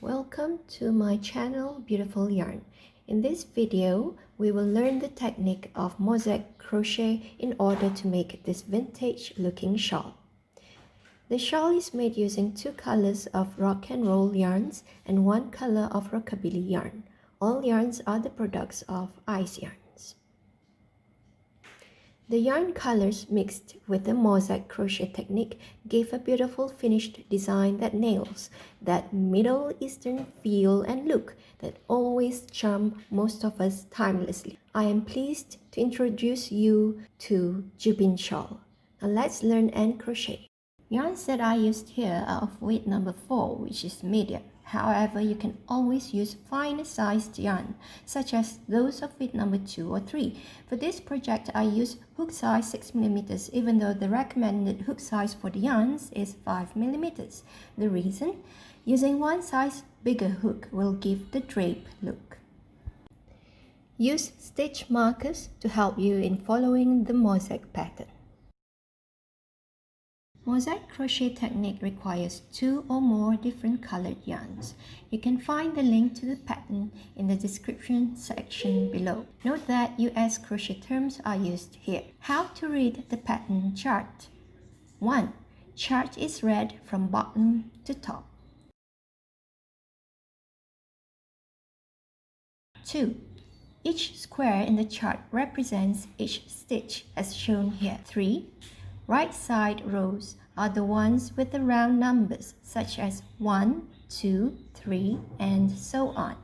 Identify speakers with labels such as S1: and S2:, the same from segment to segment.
S1: Welcome to my channel Beautiful Yarn. In this video, we will learn the technique of mosaic crochet in order to make this vintage looking shawl. The shawl is made using 2 colors of rock and roll yarns and 1 color of rockabilly yarn. All yarns are the products of Ice Yarns. The yarn colors mixed with the mosaic crochet technique gave a beautiful finished design that nails that Middle Eastern feel and look that always charm most of us timelessly. I am pleased to introduce you to Jubin Shawl. Now let's learn and crochet. Yarns that I used here are of weight number 4, which is medium. However, you can always use finer sized yarn, such as those of weight number 2 or 3. For this project, I use hook size 6mm, even though the recommended hook size for the yarns is 5mm. The reason? Using one size bigger hook will give the drape look. Use stitch markers to help you in following the mosaic pattern. Mosaic crochet technique requires 2 or more different colored yarns. You can find the link to the pattern in the description section below. Note that US crochet terms are used here. How to read the pattern chart. 1. Chart is read from bottom to top. 2. Each square in the chart represents each stitch as shown here. 3. Right side rows are the ones with the round numbers such as 1, 2, 3, and so on.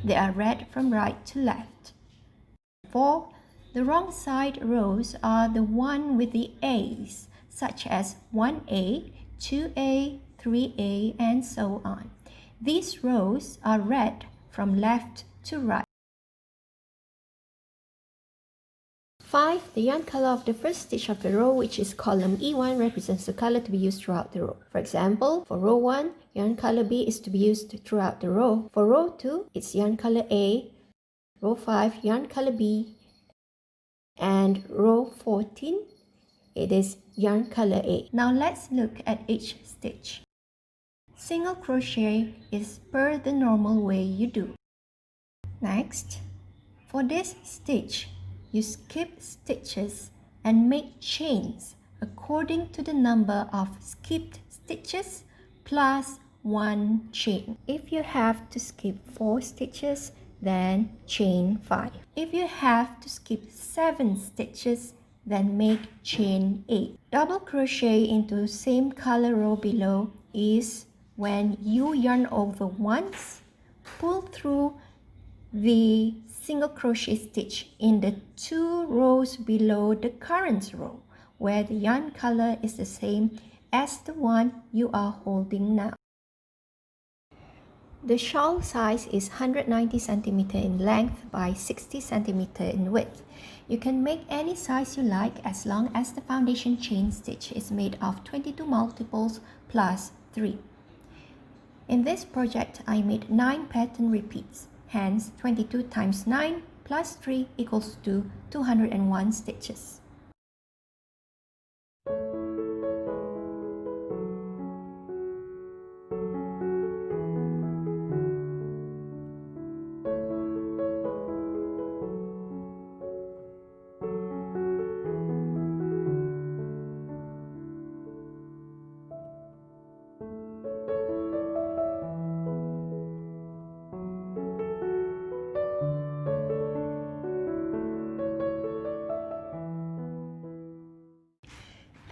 S1: They are read from right to left. 4. The wrong side rows are the one with the A's such as 1A, 2A, 3A, and so on. These rows are read from left to right. 5. The yarn color of the first stitch of the row, which is column E1, represents the color to be used throughout the row. For example, for row 1, yarn color B is to be used throughout the row. For row 2, it's yarn color A. Row 5, yarn color B. And row 14, it is yarn color A. Now let's look at each stitch. Single crochet is per the normal way you do. Next, for this stitch, you skip stitches and make chains according to the number of skipped stitches plus 1 chain. If you have to skip 4 stitches, then chain 5. If you have to skip 7 stitches, then make chain 8. Double crochet into same color row below is when you yarn over once, pull through the single crochet stitch in the 2 rows below the current row, where the yarn color is the same as the one you are holding now. The shawl size is 190 cm in length by 60 cm in width. You can make any size you like as long as the foundation chain stitch is made of 22 multiples plus 3. In this project, I made 9 pattern repeats. Hence, 22 times 9 plus 3 equals to 201 stitches.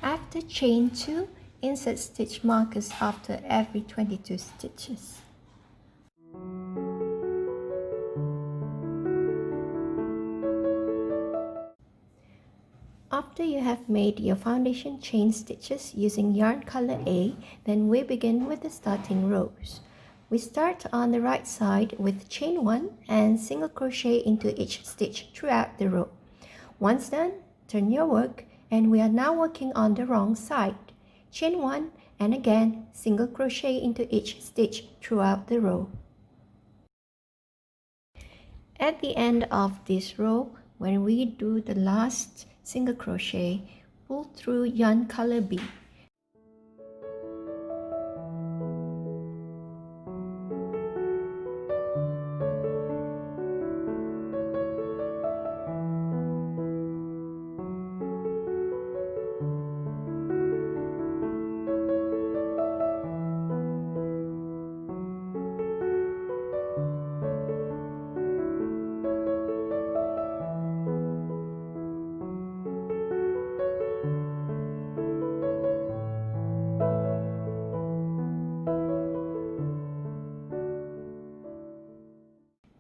S1: After chain 2, insert stitch markers after every 22 stitches. After you have made your foundation chain stitches using yarn color A, then we begin with the starting rows. We start on the right side with chain 1 and single crochet into each stitch throughout the row. Once done, turn your work, and we are now working on the wrong side. Chain 1 and again single crochet into each stitch throughout the row. At the end of this row, when we do the last single crochet, pull through yarn color B.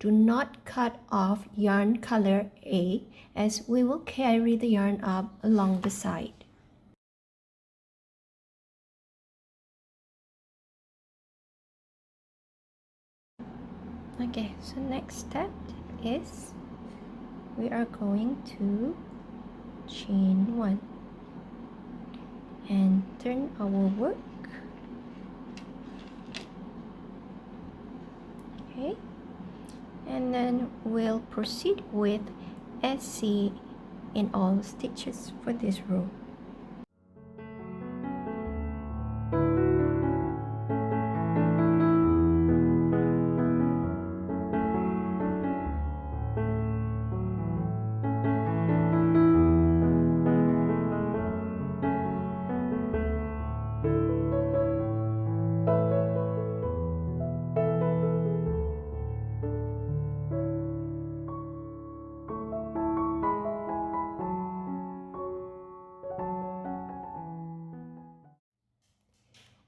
S1: do not cut off yarn color A, as we will carry the yarn up along the side. Okay, so next step is we are going to chain 1 and turn our work. Okay, and then we'll proceed with SC in all stitches for this row.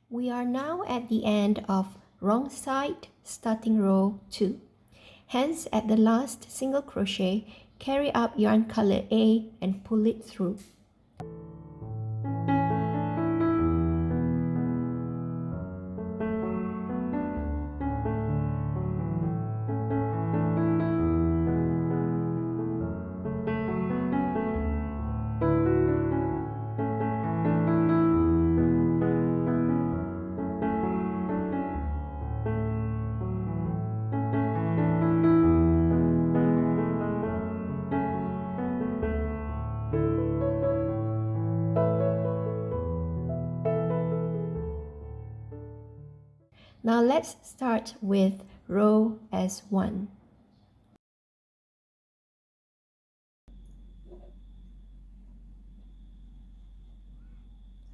S1: We are now at the end of wrong side starting row 2. Hence, at the last single crochet, carry up yarn color A and pull it through. Now let's start with row S1.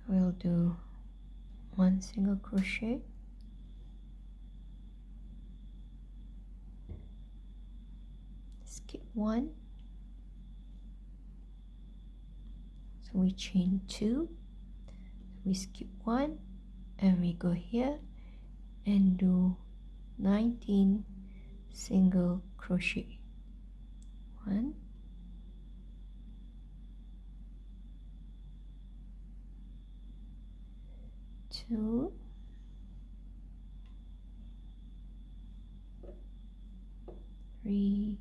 S1: We'll do 1 single crochet, skip 1, so we chain 2, we skip 1, and we go here and do 19 single crochet. 1, 2, 3,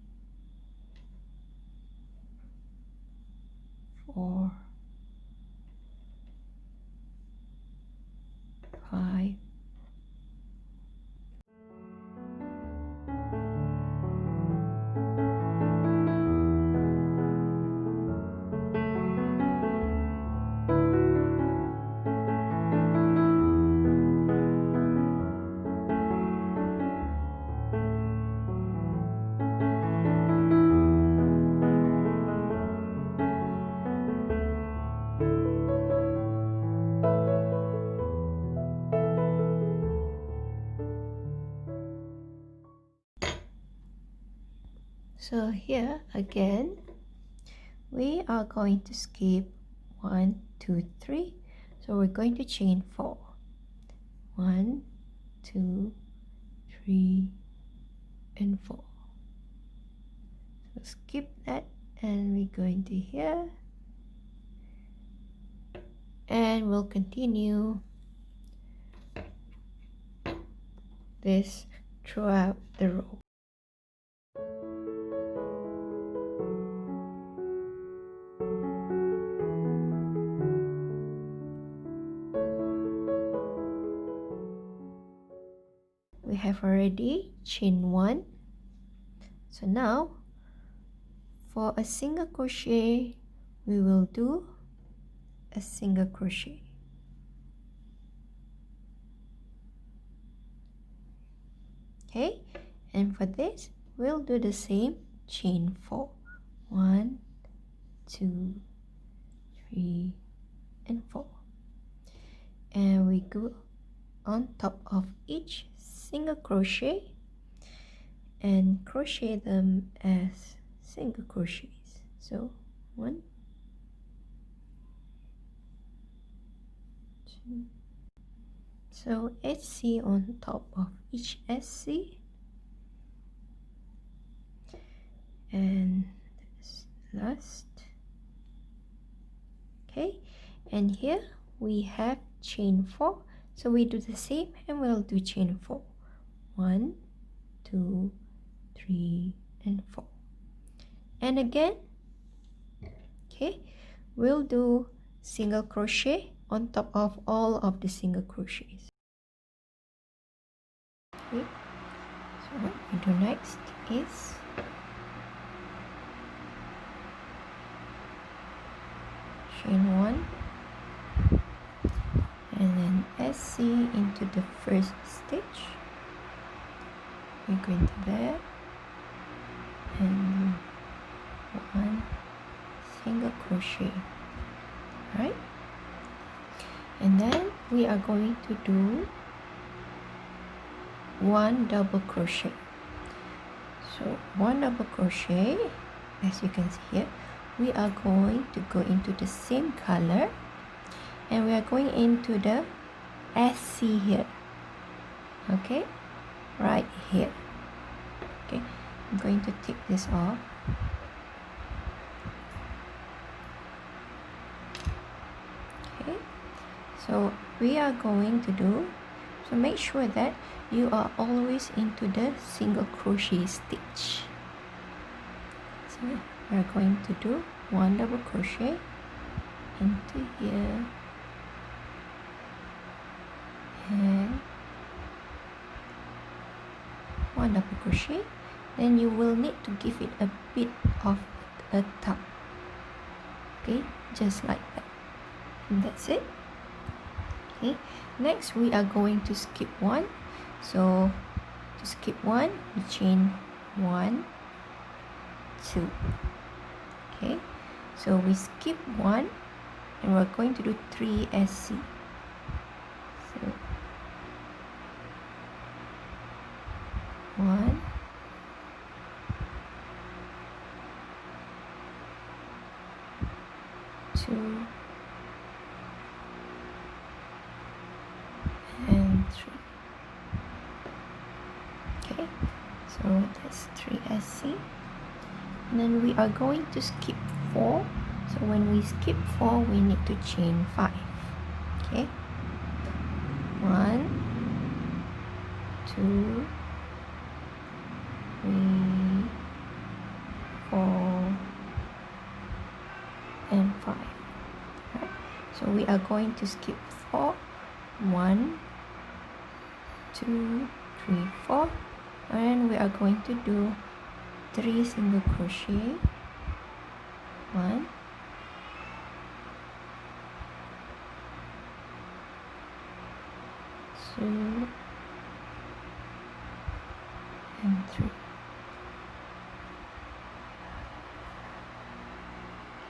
S1: 4, 5, so here again we are going to skip 1, 2, 3, so we're going to chain 4. 1, 2, 3, and 4. So skip that and we're going to here, and we'll continue this throughout the row. We have already chain 1, so now for a single crochet we will do a single crochet. Okay, and for this we'll do the same, chain 4. 1, 2, 3, and 4, and we go on top of each single crochet and crochet them as single crochets. So 1, 2, so SC on top of each SC, and this last. Okay, and here we have chain 4, so we do the same and we'll do chain 4. 1, 2, 3 and 4, and again. Okay, we'll do single crochet on top of all of the single crochets. Okay, so what we do next is chain 1 and then SC into the first stitch. We go into there and 1 single crochet, right? And then we are going to do 1 double crochet. So 1 double crochet, as you can see here, we are going to go into the same color and we are going into the SC here, okay, right here. Okay, I'm going to take this off. Okay, so we are going to do, so make sure that you are always into the single crochet stitch. So we're going to do 1 double crochet into here and 1 double crochet. Then you will need to give it a bit of a tuck, okay, just like that, and that's it. Okay, next we are going to skip 1. So to skip 1, we chain 1, 2. Okay, so we skip 1 and we're going to do 3 SC. So 1, 2 and 3. Okay, so that's 3 SC. And then we are going to skip 4. So when we skip 4, we need to chain 5. Okay, 1, 2, 3, 4 and 5. Right? So we are going to skip 4. 1, 2, 3, 4, and we are going to do 3 single crochet. 1, 2 and 3.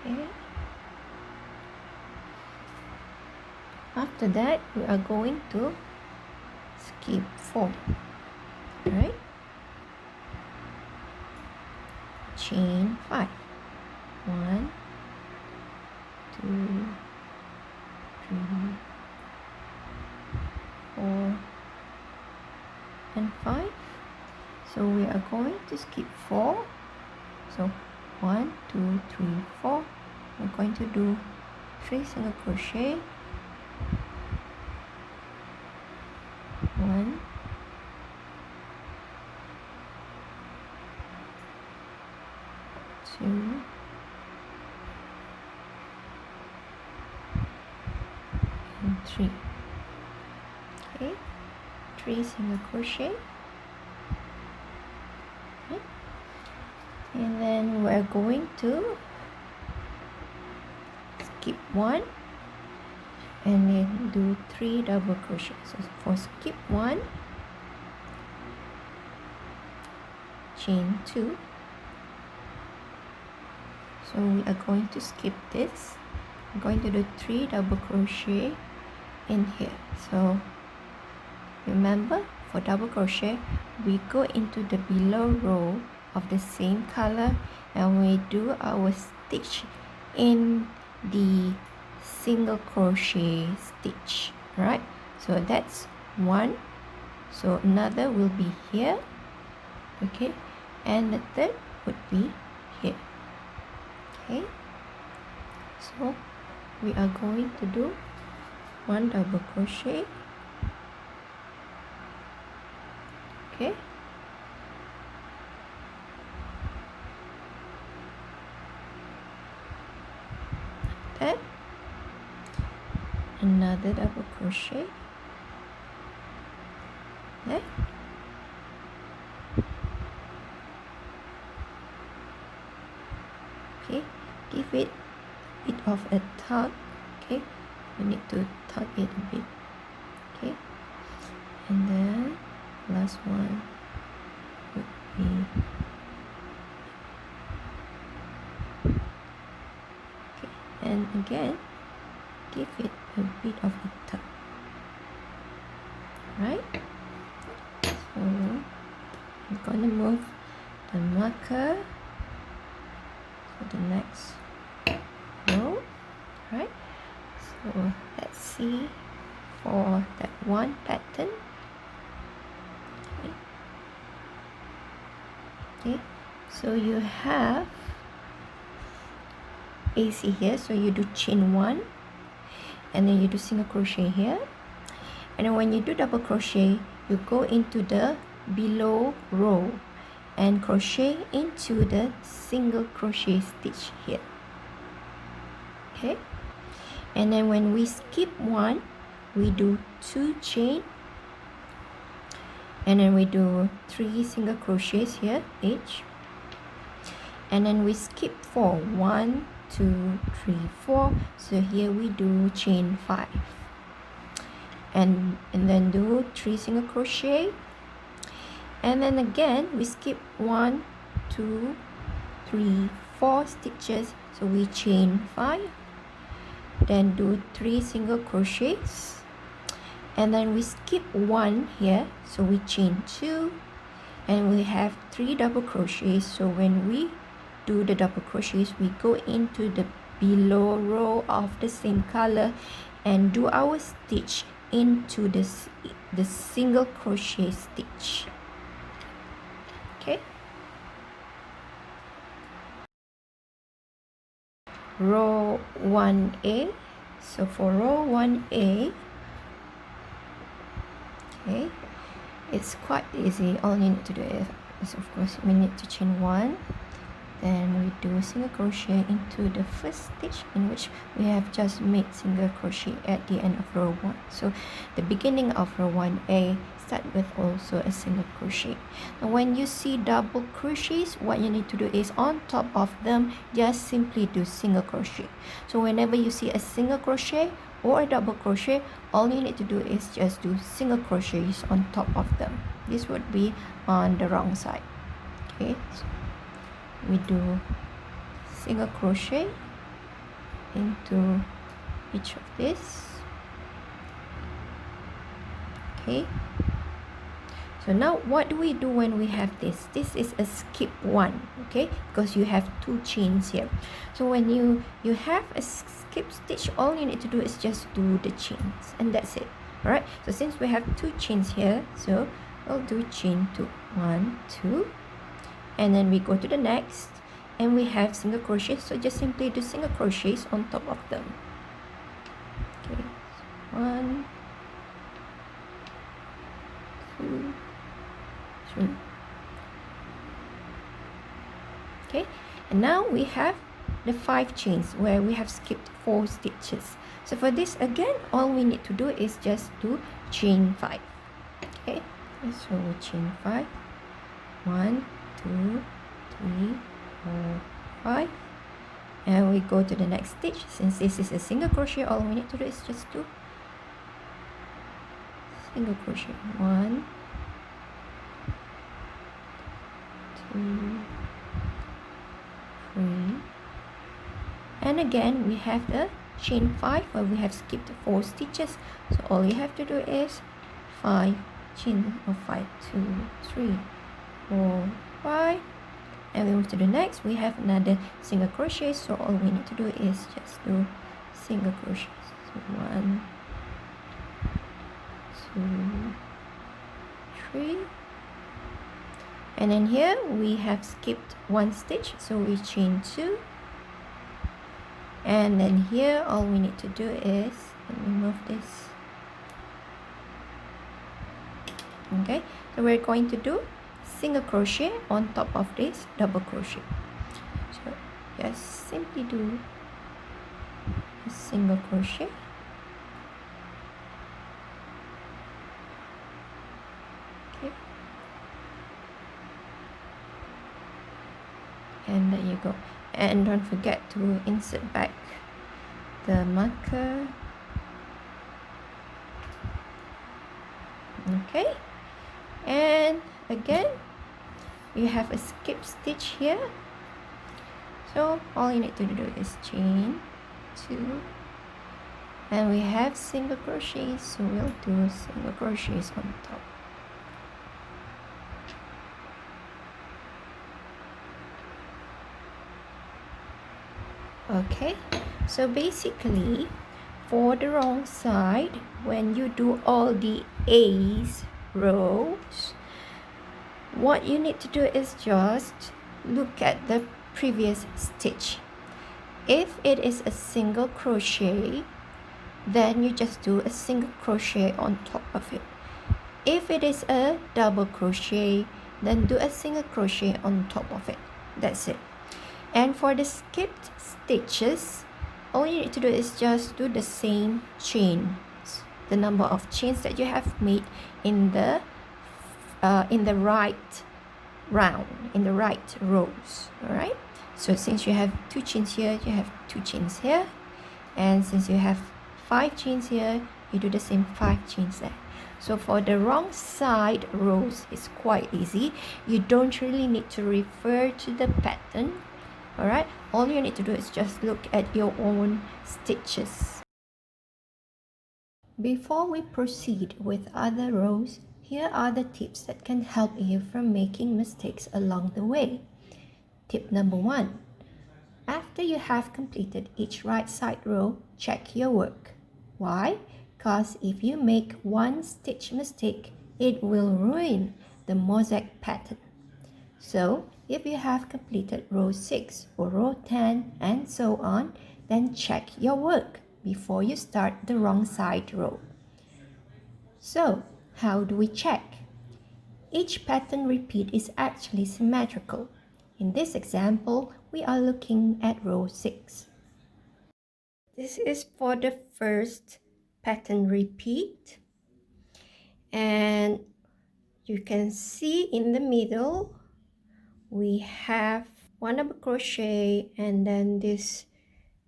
S1: Okay. After that, we are going to skip 4, right? Chain 5. 1, 2, 3, 4 and 5. So we are going to skip 4. So 1, 2, 3, 4. We're going to do 3 single crochet. 1, 2 and 3. Okay, 3 single crochet. Okay. And then we're going to skip 1 and then do 3 double crochet. So for skip 1, chain 2. So we are going to skip this. I'm going to do 3 double crochet in here. So remember, for double crochet, we go into the below row of the same color and we do our stitch in the single crochet stitch, right? So that's 1. So another will be here, okay, and the third would be here. Okay, so we are going to do 1 double crochet. Okay, that, another double crochet there, okay, give it a bit of a tug. Okay, we need to tug it a bit. Okay, and then last one would be okay, and again give it a bit of a tug. Right, so I'm gonna move the marker to the next row. Right, so let's see for that one pattern. Okay, so you have AC here, so you do chain 1 and then you do single crochet here, and then when you do double crochet you go into the below row and crochet into the single crochet stitch here. Okay, and then when we skip 1 we do 2 chain, and then we do 3 single crochets here each, and then we skip 4, 1 2 3 4, so here we do chain 5, and then do 3 single crochet, and then again we skip 1 2 3 4 stitches, so we chain 5, then do 3 single crochets, and then we skip 1 here, so we chain 2, and we have 3 double crochets, so when we do the double crochets we go into the below row of the same color and do our stitch into the single crochet stitch. Okay, row 1A. So for row 1A, okay, it's quite easy. All you need to do is of course we need to chain 1, then we do single crochet into the first stitch in which we have just made single crochet at the end of row 1. So the beginning of row 1A start with also a single crochet. Now when you see double crochets, what you need to do is on top of them just simply do single crochet. So whenever you see a single crochet or a double crochet, all you need to do is just do single crochets on top of them. This would be on the wrong side. Okay, so we do single crochet into each of this. Okay, so now what do we do when we have this? This is a skip 1, okay, because you have 2 chains here. So when you have a skip stitch, all you need to do is just do the chains and that's it. All right, so since we have 2 chains here, so we'll do chain 2, 1 2, and then we go to the next and we have single crochets, so just simply do single crochets on top of them. Okay, so 1 2 3. Okay, and now we have the 5 chains where we have skipped 4 stitches. So for this again, all we need to do is just do chain 5. Okay, so we chain 5, 1 2 3 4 5, and we go to the next stitch. Since this is a single crochet, all we need to do is just do single crochet, 1 2 3, and again we have the chain 5 where we have skipped 4 stitches, so all you have to do is 5 chain of 5, 2 3 4 5, and we move to the next. We have another single crochet, so all we need to do is just do single crochet, so 1 2 3, And then here we have skipped one stitch, so we chain 2. And then here all we need to do is, let me move this. Okay, so we're going to do single crochet on top of this double crochet. So just simply do a single crochet. Okay, and there you go. And don't forget to insert back the marker. Okay, and again you have a skip stitch here, so all you need to do is chain 2, and we have single crochets, so we'll do single crochets on top. Okay, so basically for the wrong side, when you do all the A's rows, what you need to do is just look at the previous stitch. If it is a single crochet, then you just do a single crochet on top of it. If it is a double crochet, then do a single crochet on top of it. That's it. And for the skipped stitches, all you need to do is just do the same chains, the number of chains that you have made in the right round, in the right rows. All right, so since you have 2 chains here, you have 2 chains here, and since you have 5 chains here, you do the same 5 chains there. So for the wrong side rows, it's quite easy. You don't really need to refer to the pattern. All right, all you need to do is just look at your own stitches. Before we proceed with other rows, here are the tips that can help you from making mistakes along the way. Tip number 1. After you have completed each right side row, check your work. Why? Because if you make one stitch mistake, it will ruin the mosaic pattern. So, if you have completed row 6 or row 10 and so on, then check your work before you start the wrong side row. So, how do we check? Each pattern repeat is actually symmetrical. In this example, we are looking at row 6. This is for the first pattern repeat, and you can see in the middle we have 1 double crochet and then this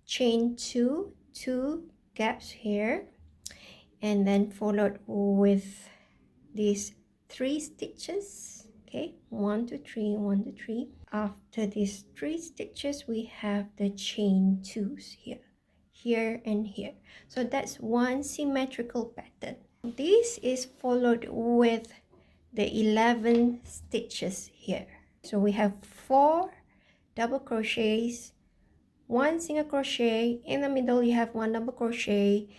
S1: chain 2 gaps here, and then followed with these 3 stitches. Okay, 1 2 3, 1 2 3. After these 3 stitches, we have the chain 2s here and here. So that's one symmetrical pattern. This is followed with the 11 stitches here. So we have 4 double crochets, 1 single crochet, in the middle you have 1 double crochet,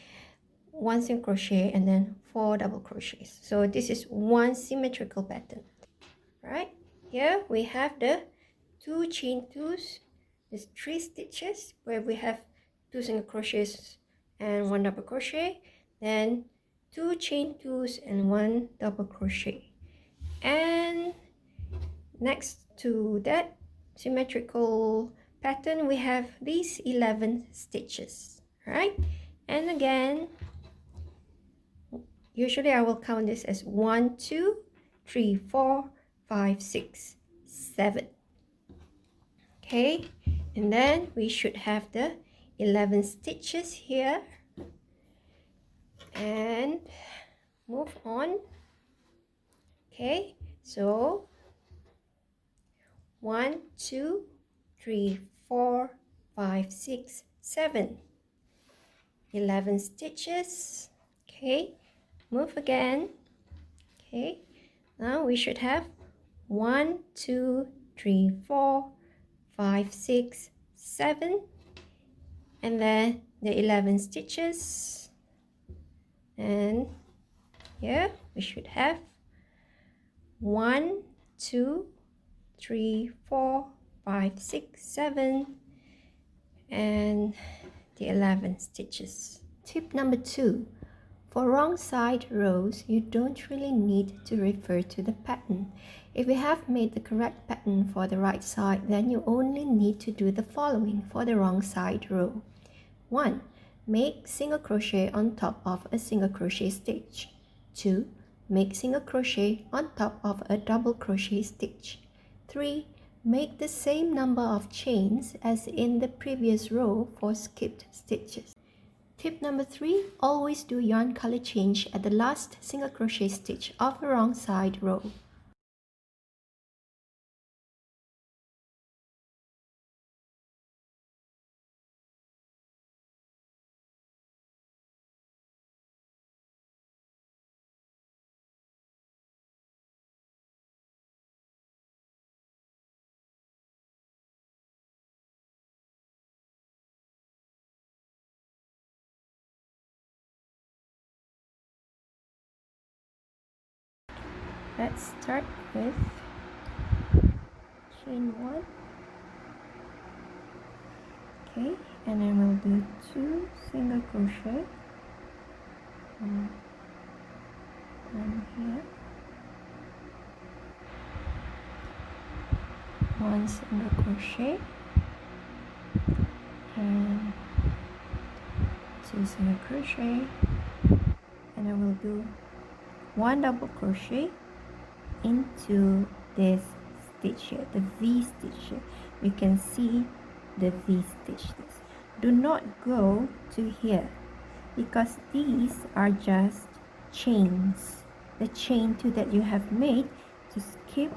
S1: 1 single crochet, and then 4 double crochets. So this is one symmetrical pattern. Right, here we have the 2 chain 2s, there's 3 stitches where we have 2 single crochets and 1 double crochet, then 2 chain 2s and 1 double crochet. And next to that symmetrical pattern, we have these 11 stitches, right? And again, usually I will count this as 1 2 3 4 5 6 7. Okay, and then we should have the 11 stitches here, and move on. Okay, so 1 2 3 4 5 6 7, 11 stitches. Okay, move again. Okay, now we should have 1 2 3 4 5 6 7, and then the 11 stitches, and here we should have 1 2 3, 4, 5, 6, 7, and the 11 stitches. Tip number 2. For wrong side rows, you don't really need to refer to the pattern. If you have made the correct pattern for the right side, then you only need to do the following for the wrong side row. 1. Make single crochet on top of a single crochet stitch. 2. Make single crochet on top of a double crochet stitch. 3. Make the same number of chains as in the previous row for skipped stitches. Tip number 3. Always do yarn color change at the last single crochet stitch of the wrong side row. Let's start with chain 1. Okay, and I will do 2 single crochet. One here, 1 single crochet, and 2 single crochet, and I will do 1 double crochet into this stitch here, the V stitch here. You can see the V stitch. Do not go to here because these are just chains. The chain 2 that you have made to skip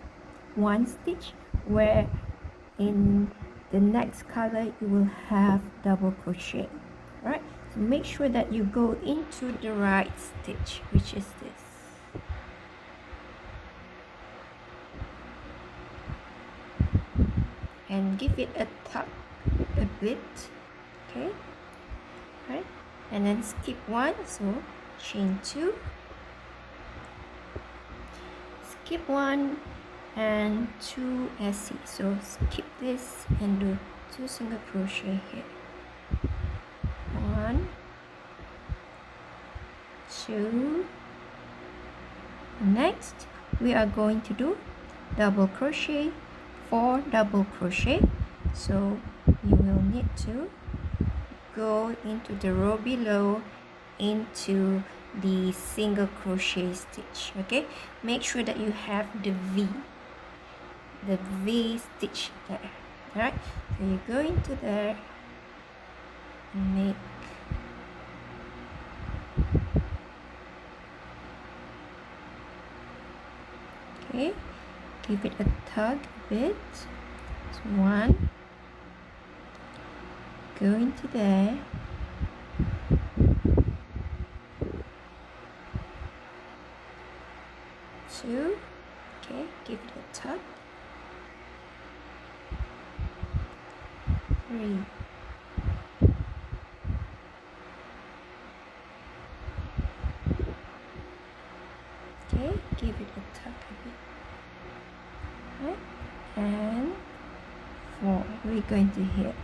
S1: 1 stitch, where in the next color you will have double crochet. Alright, so make sure that you go into the right stitch, which is this. And give it a tug a bit. Okay, right, and then skip 1, so chain 2, skip 1 and 2 SC, so skip this and do 2 single crochet here. 1, 2. Next we are going to do double crochet, 4 double crochet, so you will need to go into the row below into the single crochet stitch. Okay, make sure that you have the V stitch there. All right, so you go into there and make okay, give it a tug a bit. So 1, go into there, 2, okay, give it a tug, 3, okay, give it a tug a bit, right, and 4, we're going to hit.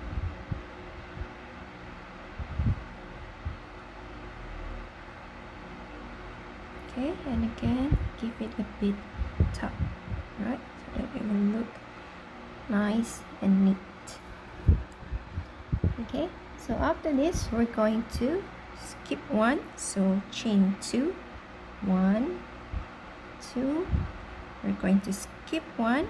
S1: Okay, and again give it a bit tug, right, so that it will look nice and neat. Okay, so after this we're going to skip 1, so chain 2, 1, 2, we're going to skip 1.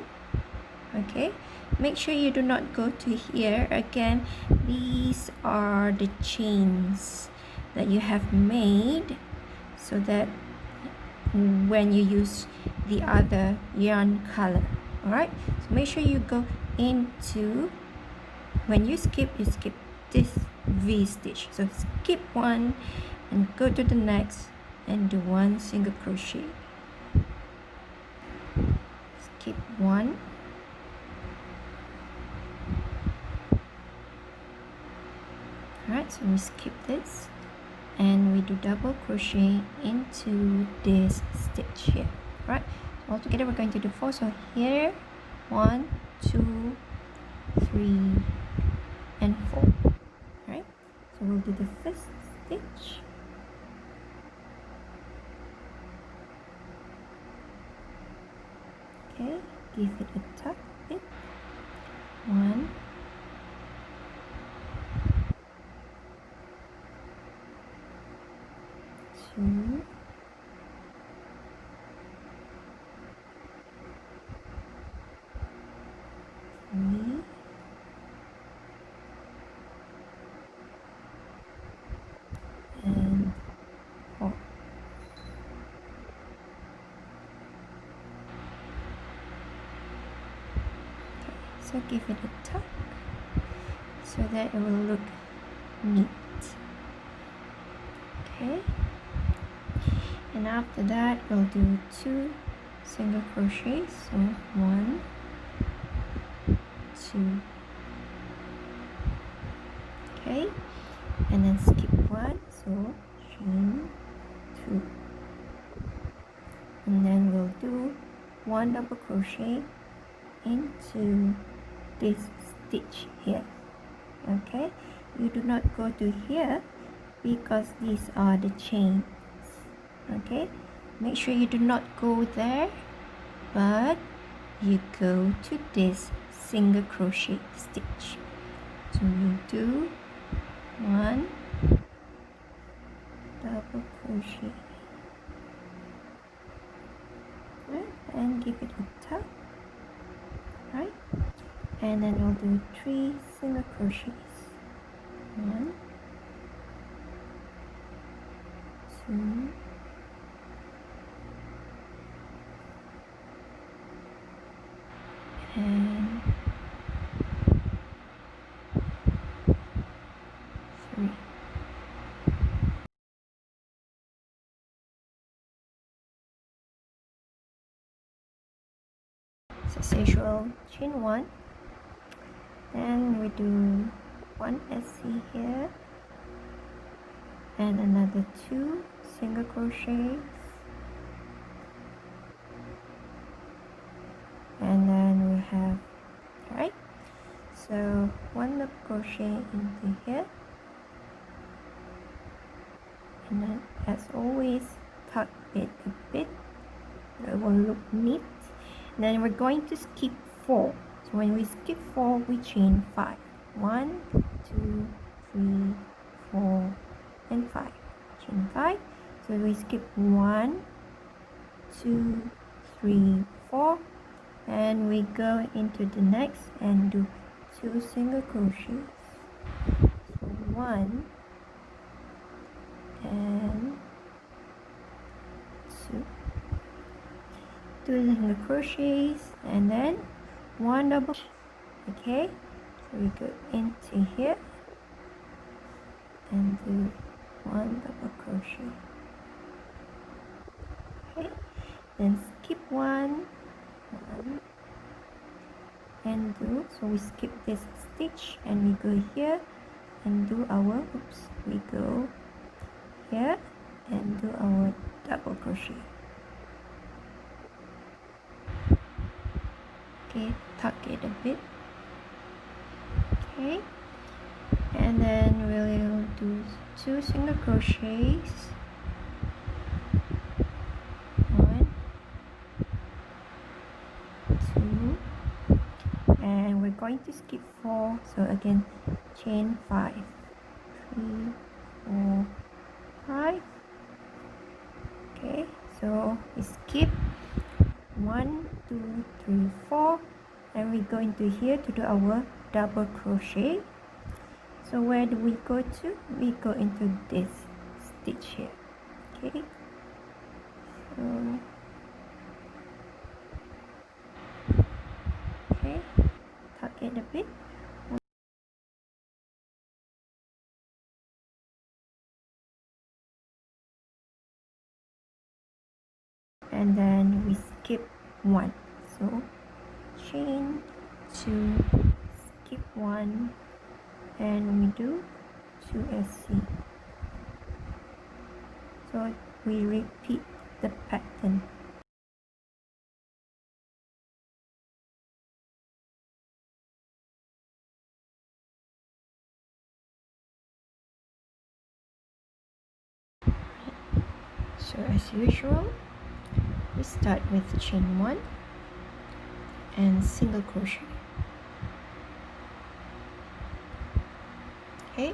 S1: Okay, make sure you do not go to here again. These are the chains that you have made so that when you use the other yarn color. All right, so make sure you go into, when you skip this V stitch, so skip 1 and go to the next and do 1 single crochet, skip 1, all right, so we skip this and we do double crochet into this stitch here. Right, so all together we're going to do 4. So here 1, 2, 3, and 4. Alright, so we'll do the first stitch. Okay, give it a tuck bit. 1, 2, 3, and 4. So give it a tuck so that it will look neat. Okay, and after that we'll do 2 single crochets. So 1, 2. Okay, and then skip 1, so chain 2, and then we'll do 1 double crochet into this stitch here. Okay, you do not go to here because these are the chains. Okay, make sure you do not go there, but you go to this single crochet stitch. So you do 1 double crochet, right, and give it a tuck, right, and then we'll do 3 single crochets. 1, 2, and 3. So as usual, chain 1, then we do 1 SC here, and another 2 single crochets, and then we have, right, so 1 double crochet into here, and then as always tuck it a bit, it will look neat. And then we're going to skip 4. So when we skip 4, we chain 5. 1, 2, 3, 4, and 5. Chain 5. So we skip 1, 2, 3, 4, and we go into the next and do 2 single crochets. So 1 and 2. 2 single crochets, and then 1 double. Okay, so we go into here and do 1 double crochet. Okay, then skip 1, and do, so we skip this stitch and we go here and do our, we go here and do our double crochet. Okay, tuck it a bit. Okay, and then we'll do 2 single crochets. 1, 2, and we're going to skip 4. So again, chain 5, 3, 4, 5. Okay, so we skip 1, 2, 3, 4, and we go into here to do our double crochet. So where do we go to? We go into this stitch here. Okay, so okay, tuck it a bit. And then we skip 1. So chain 2, skip 1, and we do 2 SC. So we repeat the pattern. So as usual, we start with chain 1 and single crochet. Okay,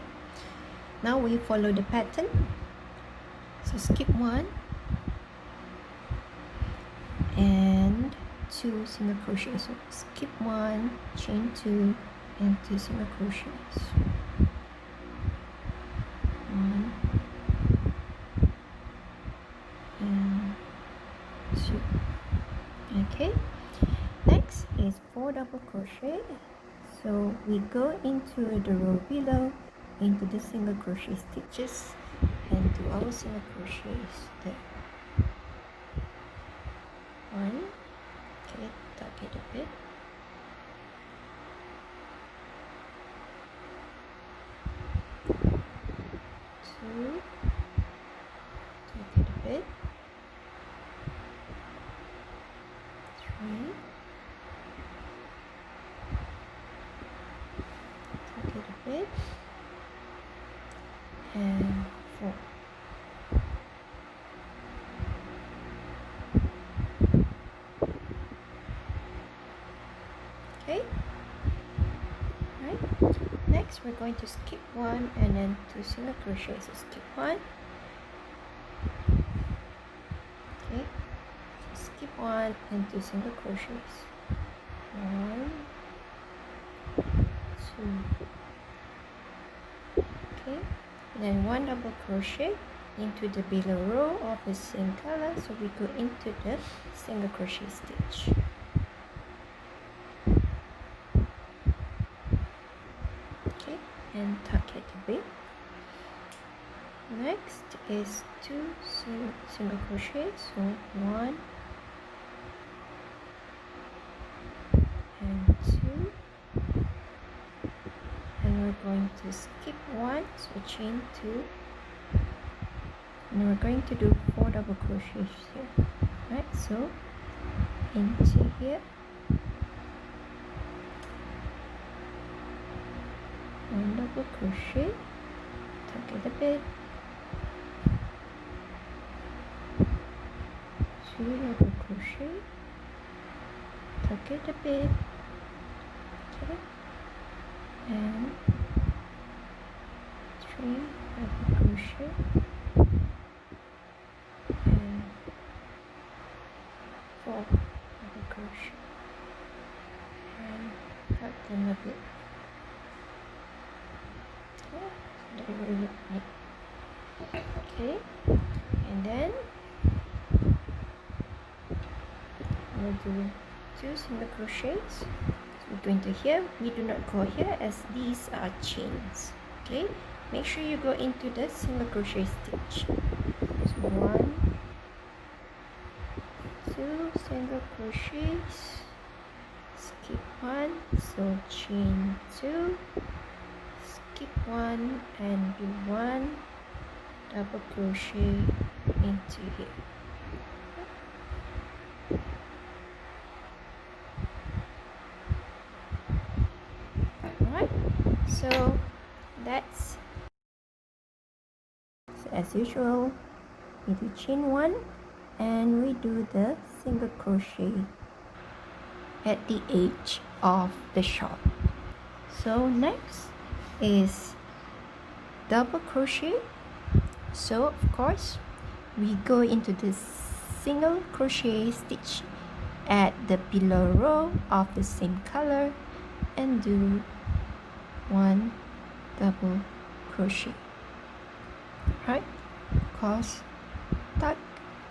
S1: now we follow the pattern. So skip 1 and 2 single crochets. So skip 1, chain 2 and 2 single crochets. 1 and 2. Okay, next is 4 double crochet. So we go into the row below, into the single crochet stitches, and do our single crochets there. 1, okay, tuck it a bit. 2, tuck it a bit. 3, tuck it a bit, and 4. Okay, right. Next we're going to skip 1 and then 2 single crochets. So skip 1. Okay, skip 1 and 2 single crochets. 1, 2. Okay, and then 1 double crochet into the below row of the same color. So we go into the single crochet stitch. Okay, and tuck it a bit. Next is 2 single crochets. So 1 and 2, and we're going to skip 1, so chain 2, and we're going to do 4 double crochets here, right? So into here, 1 double crochet, tuck it a bit, 2 double crochet, tuck it a bit, okay, and 3 double crochet, and 4 double crochet, and tuck them a bit. Okay, so they will look like. Okay, and then we'll do 2 single crochets. So we're going to here, we do not go here as these are chains. Okay, make sure you go into the single crochet stitch. So 1, 2 single crochets, skip 1, so chain 2, skip 1 and do 1 double crochet into here. Alright, so that's, so as usual, we do chain 1 and we do the single crochet at the edge of the shawl. So next is double crochet. So of course we go into the single crochet stitch at the below row of the same color and do 1 double crochet, right? Of course, tuck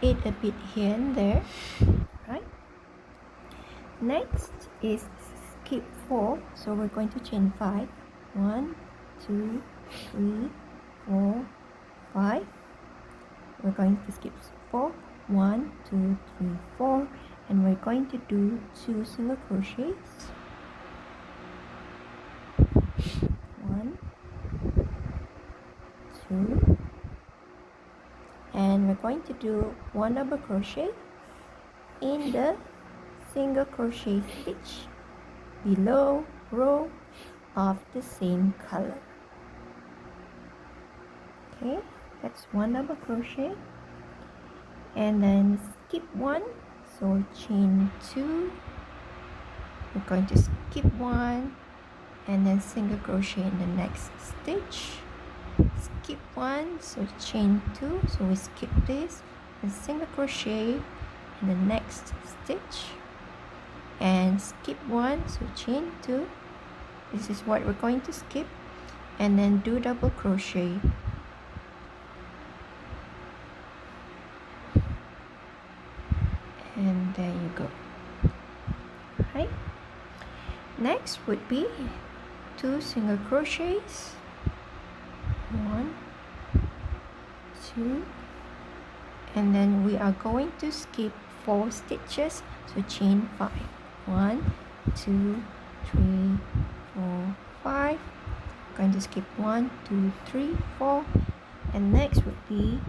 S1: it a bit here and there, right? Next is skip 4, so we're going to chain 5. 1, 2, 3, 4, 5. We're going to skip 4. 1, 2, 3, 4, and we're going to do 2 single crochets. 1, 2, and we're going to do 1 double crochet in the single crochet stitch below row of the same color. Okay, that's 1 double crochet, and then skip one, so chain 2, we're going to skip one and then single crochet in the next stitch, skip one, so chain 2, so we skip this and single crochet in the next stitch and skip one, so chain 2, this is what we're going to skip, and then do double crochet. And there you go. Right, next would be 2 single crochets, 1, 2, and then we are going to skip 4 stitches, so chain 5, 1, 2, 3, 4, 5, going to skip 1, 2, 3, 4, and next would be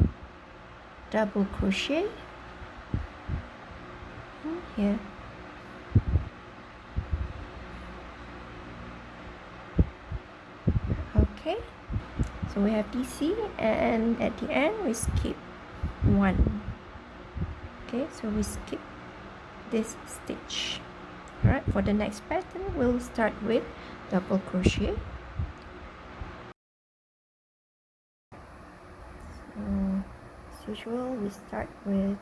S1: double crochet here, okay, so we have DC, and at the end we skip 1, okay, so we skip this stitch. All right, for the next pattern we'll start with double crochet. So as usual, we start with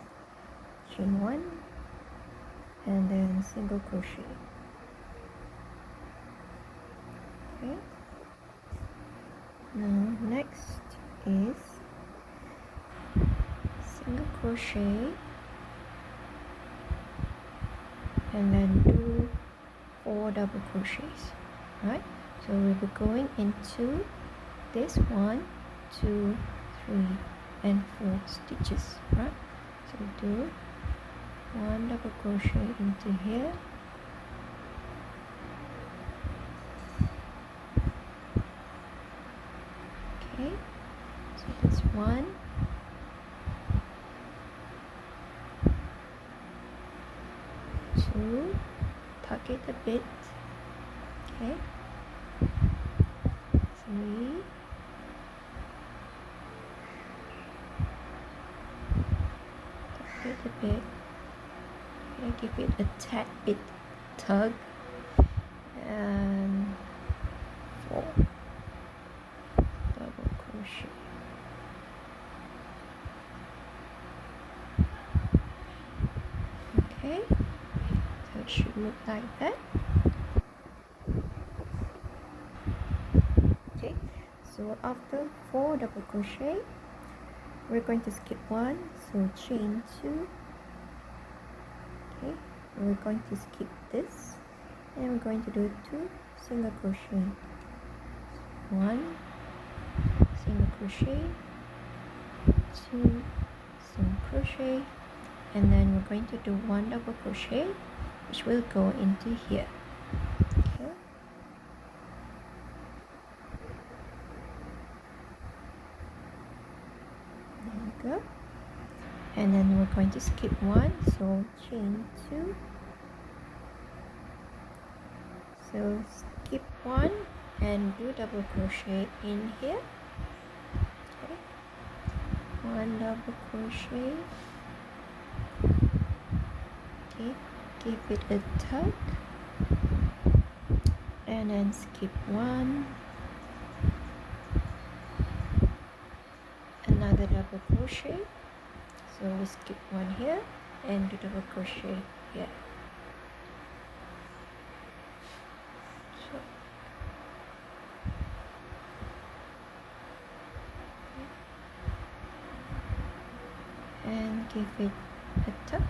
S1: chain 1 and then single crochet. Okay, now next is single crochet and then do 4 double crochets. Right, so we'll be going into this 1, 2, 3 and 4 stitches. Right, so do 1 double crochet into here, okay, so that's 1, 2, tuck it a bit, okay, 3, tuck it a bit, okay, give it a tad bit tug, and 4 double crochet. Okay, so it should look like that. Okay, so after 4 double crochet we're going to skip 1, so chain 2, okay, we're going to skip this and we're going to do 2 single crochet, 1 single crochet, 2 single crochet, and then we're going to do 1 double crochet which will go into here. Okay, there you go, and then we're going to skip 1, so chain 2, so skip 1 and do double crochet in here, okay, 1 double crochet, okay, give it a tug and then skip 1, another double crochet, so we skip 1 here and do double crochet here. So, and give it a tug,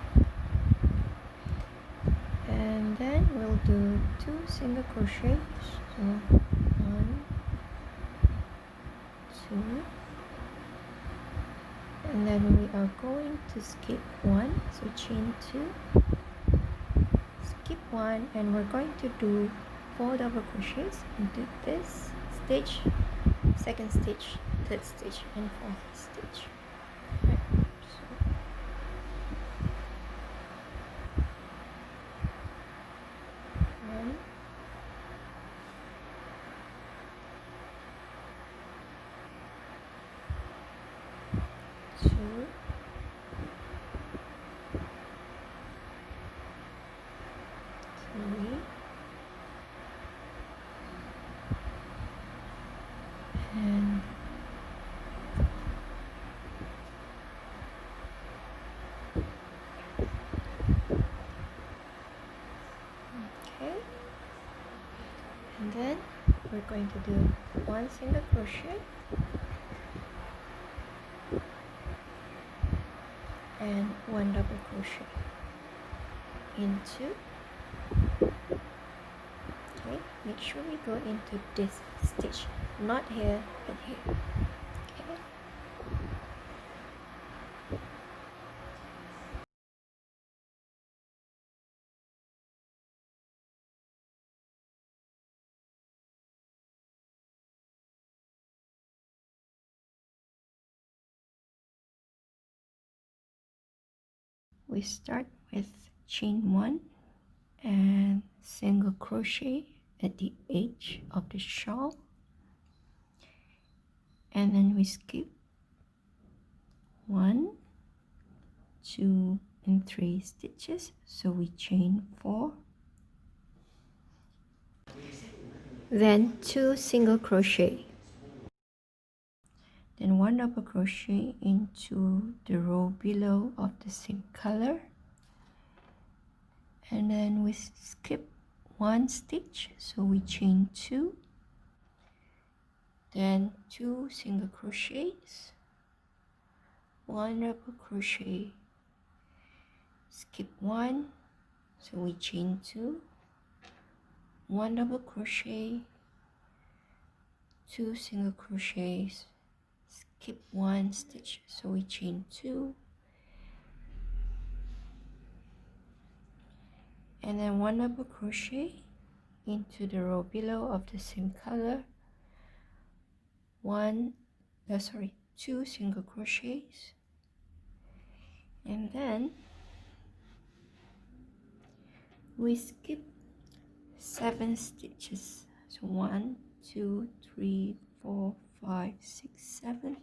S1: and then we'll do 2 single crochets, so 1, 2, and then we are going to skip 1, so chain 2, skip 1, and we're going to do 4 double crochets into this stitch, second stitch, third stitch and fourth stitch. Right, so 1, 2, And then we're going to do one single crochet and one double crochet into, okay, make sure we go into this stitch, not here but here, okay. We start with chain 1 and single crochet at the edge of the shawl, and then we skip 1, 2 and 3 stitches, so we chain 4, then 2 single crochet, then 1 double crochet into the row below of the same color, and then we skip 1 stitch, so we chain 2, then 2 single crochets, 1 double crochet, skip 1, so we chain 2, 1 double crochet, 2 single crochets, skip 1 stitch, so we chain 2, and then 1 double crochet into the row below of the same color, 2 single crochets, and then we skip 7 stitches, so 1, 2, 3, 4, 5, 6, 7,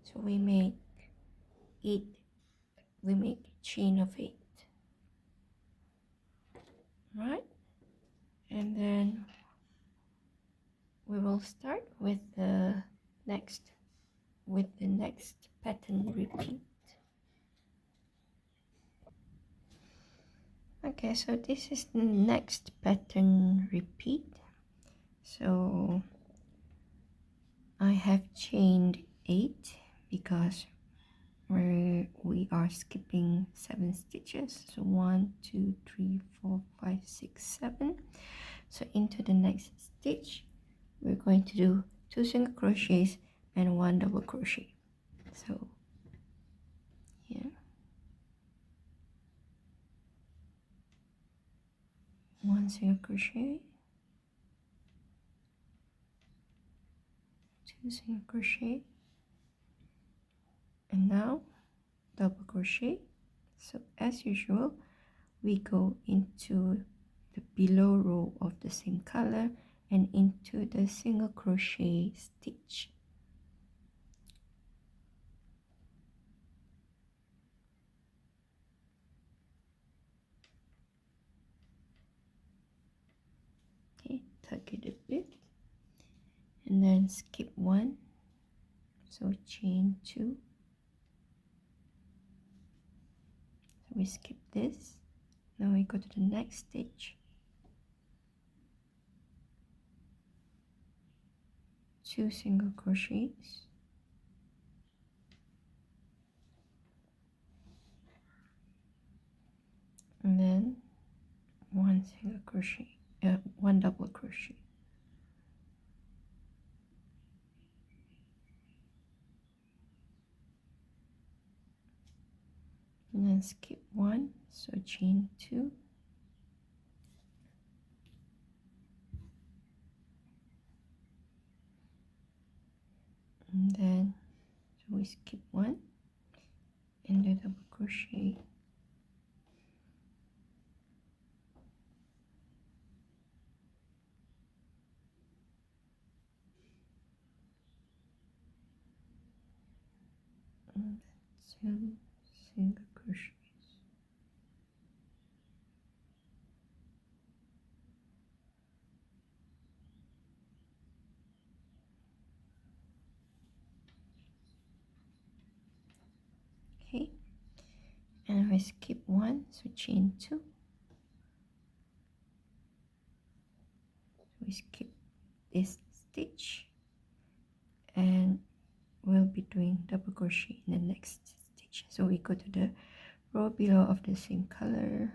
S1: so we make 8, we make a chain of 8, right? And then we will start with the next pattern repeat. Okay, so this is the next pattern repeat. So I have chained 8 because we are skipping 7 stitches, so 1, 2, 3, 4, 5, 6, 7. So into the next stitch we're going to do 2 single crochets and 1 double crochet. So here, 1 single crochet, 2 single crochet, and now double crochet. So as usual, we go into the below row of the same color and into the single crochet stitch. Okay, tuck it a bit and then skip 1, so chain 2, so we skip this. Now we go to the next stitch, 2 single crochets, and then 1 single crochet, 1 double crochet, and then skip 1, so chain 2, and then so we skip 1 and do double crochet, and 2 single crochets. Okay, and we skip 1, so chain 2, We skip this stitch and we'll be doing double crochet in the next stitch. So we go to the row below of the same color,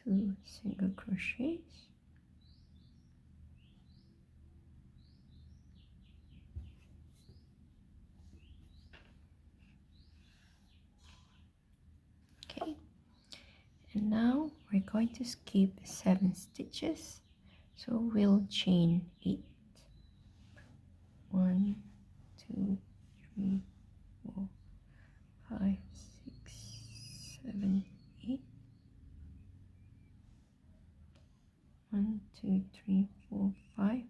S1: two single crochets, okay, and now we're going to skip 7 stitches, so we'll chain 8, 1, 2, 3, 4, 5, 6, 7, 8, 1, 2, 3, 4, 5,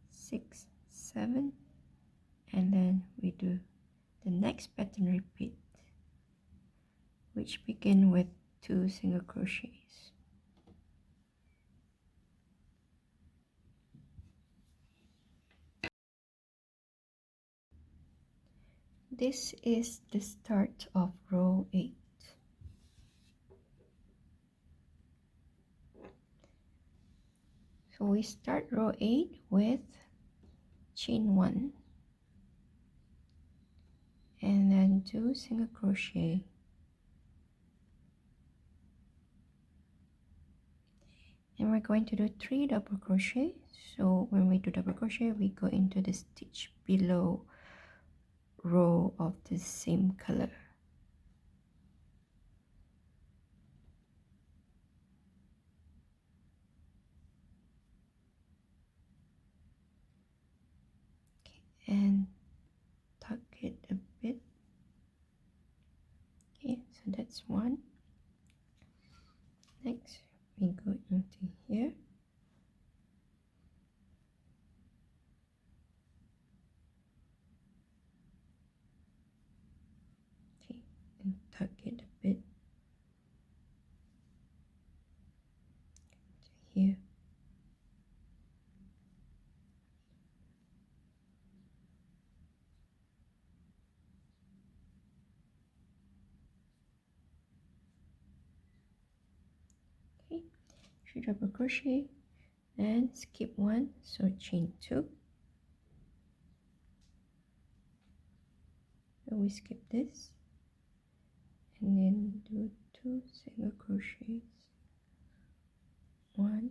S1: 6, 7, and then we do the next pattern repeat, which begin with 2 single crochets. This is the start of row 8. So we start row 8 with chain 1 and then 2 single crochet, and we're going to do 3 double crochet. So when we do double crochet, we go into the stitch below row of the same color. Okay, and tuck it a bit. Okay, so that's one. Next we go into here, okay, and tuck it a bit to here. Okay, 3 double crochet and skip 1, so chain 2. So we skip this and then do 2 single crochets, 1,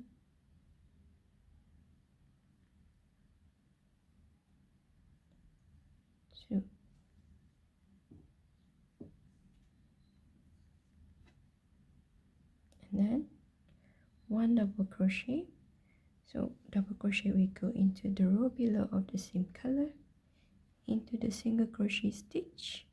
S1: 2, and then 1 double crochet. So double crochet, we go into the row below of the same color, into the single crochet stitch,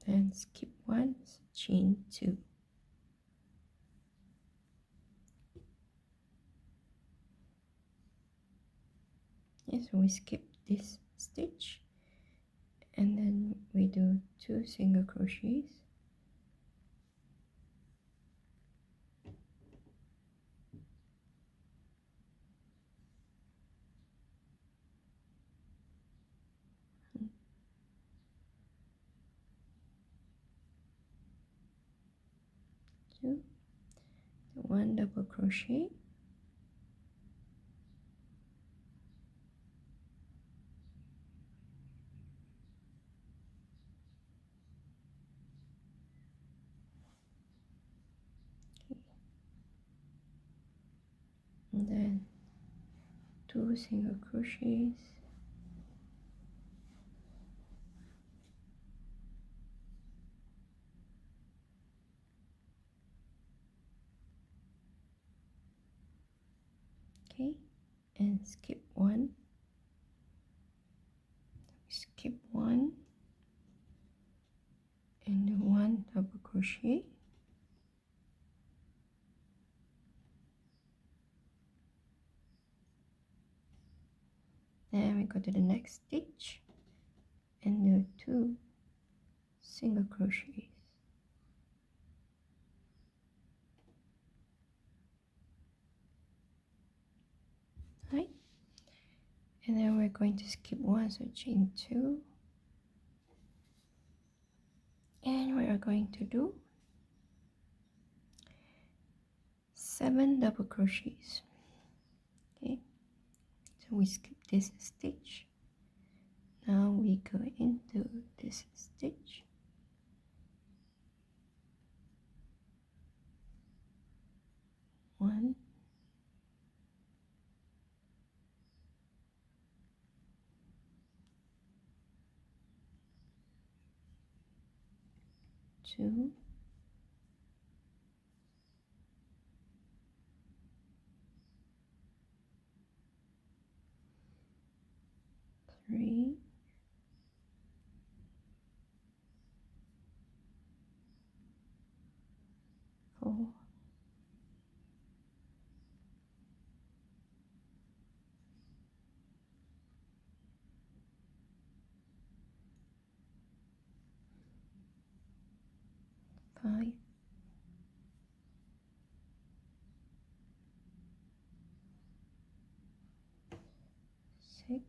S1: and skip 1, chain 2. Yeah, so we skip this stitch and then we do 2 single crochets, two, 1 double crochet, and then 2 single crochets, okay, and skip 1, skip 1, and 1 double crochet, go to the next stitch and do 2 single crochets. Right, and then we're going to skip 1, so chain 2, and we are going to do 7 double crochets. Okay, so we skip this stitch. Now we go into this stitch, one, two, three, 4, 5, 6,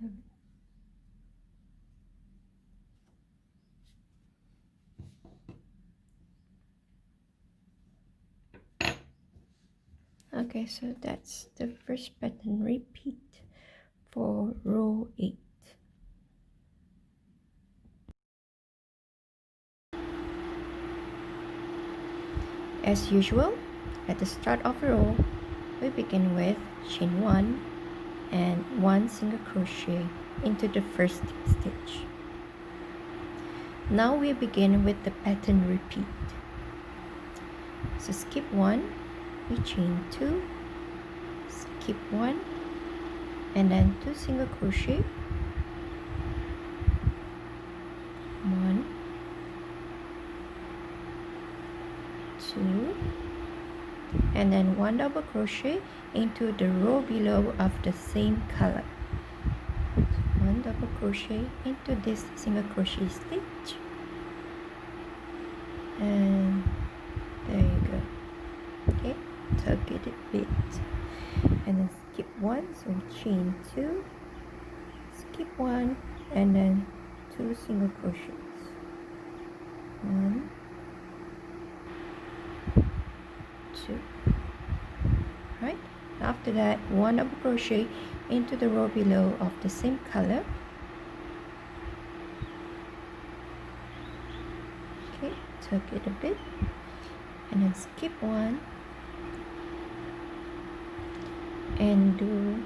S1: 7. Okay, so that's the first pattern repeat for row 8. As usual, at the start of a row, we begin with chain 1 and 1 single crochet into the first stitch. Now we begin with the pattern repeat. So skip 1, we chain 2, skip 1, and then 2 single crochet, 1, 2, and then 1 double crochet into the row below of the same color. So 1 double crochet into this single crochet stitch, and there you go. Okay, tuck it a bit, and then skip 1, so chain 2, skip 1, and then 2 single crochets, 1, 2. Right, after that 1 double crochet into the row below of the same color. Okay, tuck it a bit, and then skip 1 and do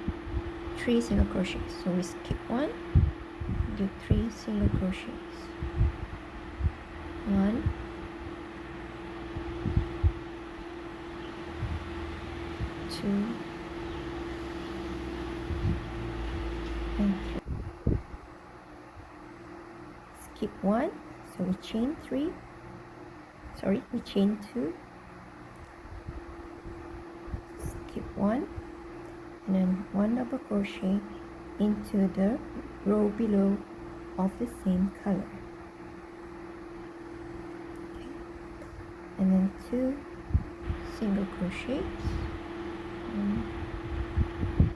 S1: 3 single crochets. So we skip 1, do 3 single crochets, 1, 2, and 3. Skip 1, so we chain 3, sorry, we chain 2, skip 1, and then 1 double crochet into the row below of the same color. Okay. And then 2 single crochets, 1,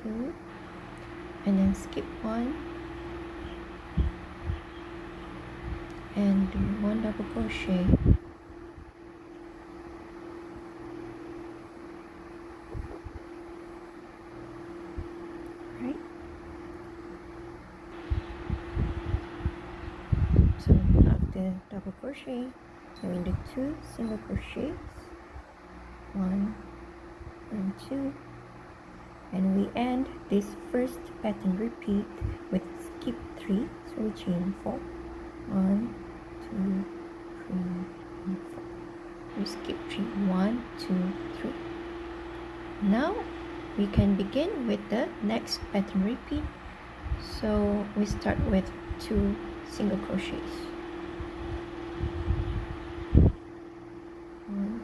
S1: 2, and then skip 1 and do 1 double crochet, right? So after double crochet, we do 2 single crochets, 1 and 2, and we end this first pattern repeat with skip 3, so we chain 4, 1, 2, 3, and 4. We skip 3, 1, 2, 3. Now we can begin with the next pattern repeat. So we start with 2 single crochets. One,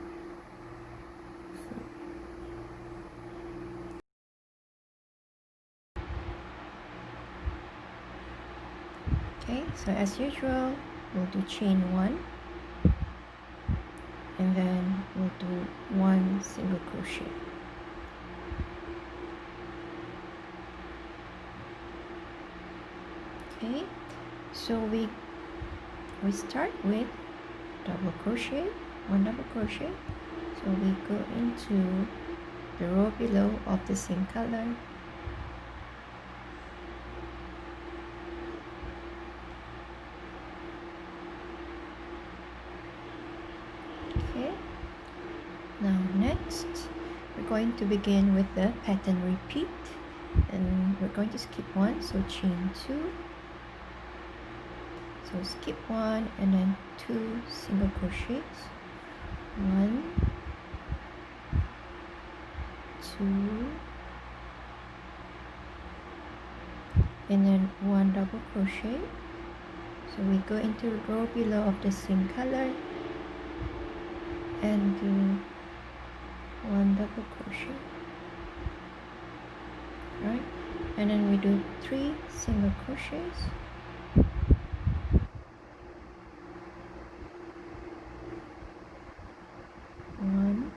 S1: okay, so as usual, we'll do chain 1, and then we'll do 1 single crochet. Okay, so we start with double crochet, 1 double crochet. So we go into the row below of the same color, okay. Now next we're going to begin with the pattern repeat, and we're going to skip 1, so chain 2, so skip 1 and then 2 single crochets, 1, 2, and then 1 double crochet. So we go into the row below of the same color and do 1 double crochet, right? And then we do 3 single crochets, 1,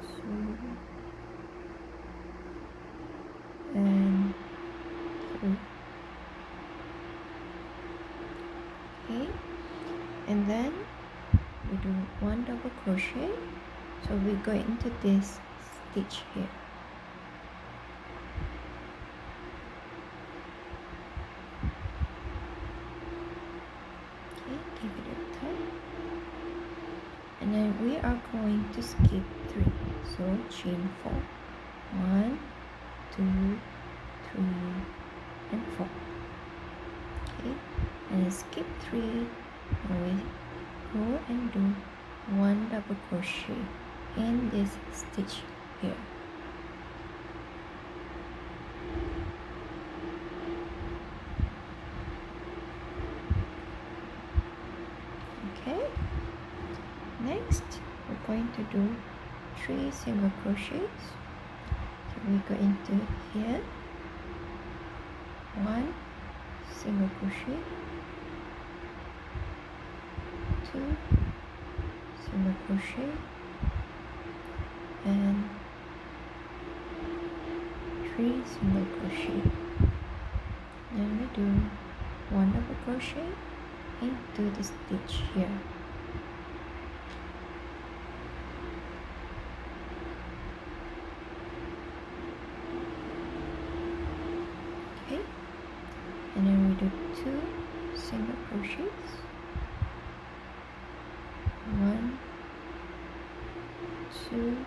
S1: 2, and 3. Okay, and then we do 1 double crochet, so we go into this stitch here. Okay, give it a turn, and then we are going to skip 3, so chain 4, 1, 2, 3, and 4. Okay, and then skip 3, and we go and do 1 double crochet in this stitch here. Okay, next we're going to do 3 single crochets. So we go into here, 1 single crochet, 2 single crochet, and 3 single crochet. Then we do 1 double crochet into the stitch here. Okay, and then we do 2 single crochets, 1, 2,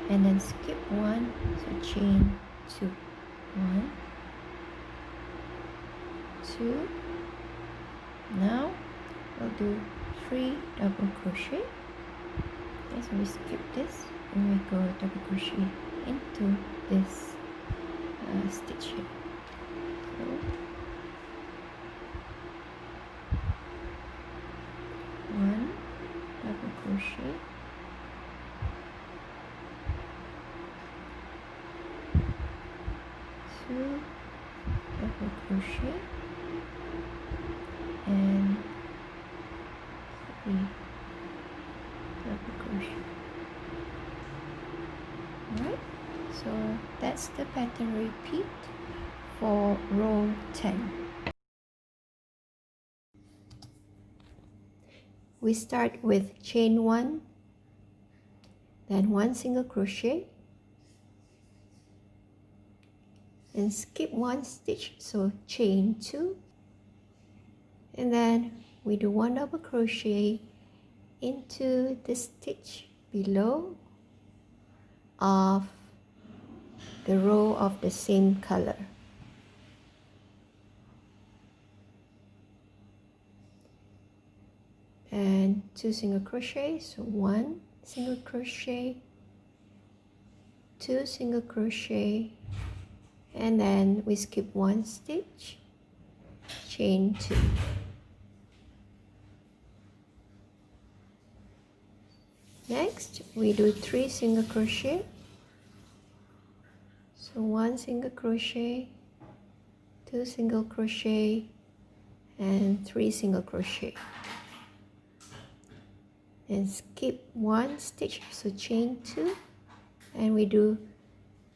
S1: and then skip 1, so chain 2, 1, 2. Now we'll do 3 double crochet. Okay, so we skip this and we go double crochet into this stitch here. So 1 double crochet, 2 double crochet, and 3 double crochet. Alright, so that's the pattern repeat for row 10. We start with chain 1, then 1 single crochet, and skip 1 stitch, so chain 2, and then we do 1 double crochet into the stitch below of the row of the same color. And 2 single crochet, so 1 single crochet, 2 single crochet, and then we skip one stitch, chain 2. Next we do 3 single crochet, so 1 single crochet, 2 single crochet, and 3 single crochet, and skip 1 stitch, so chain 2, and we do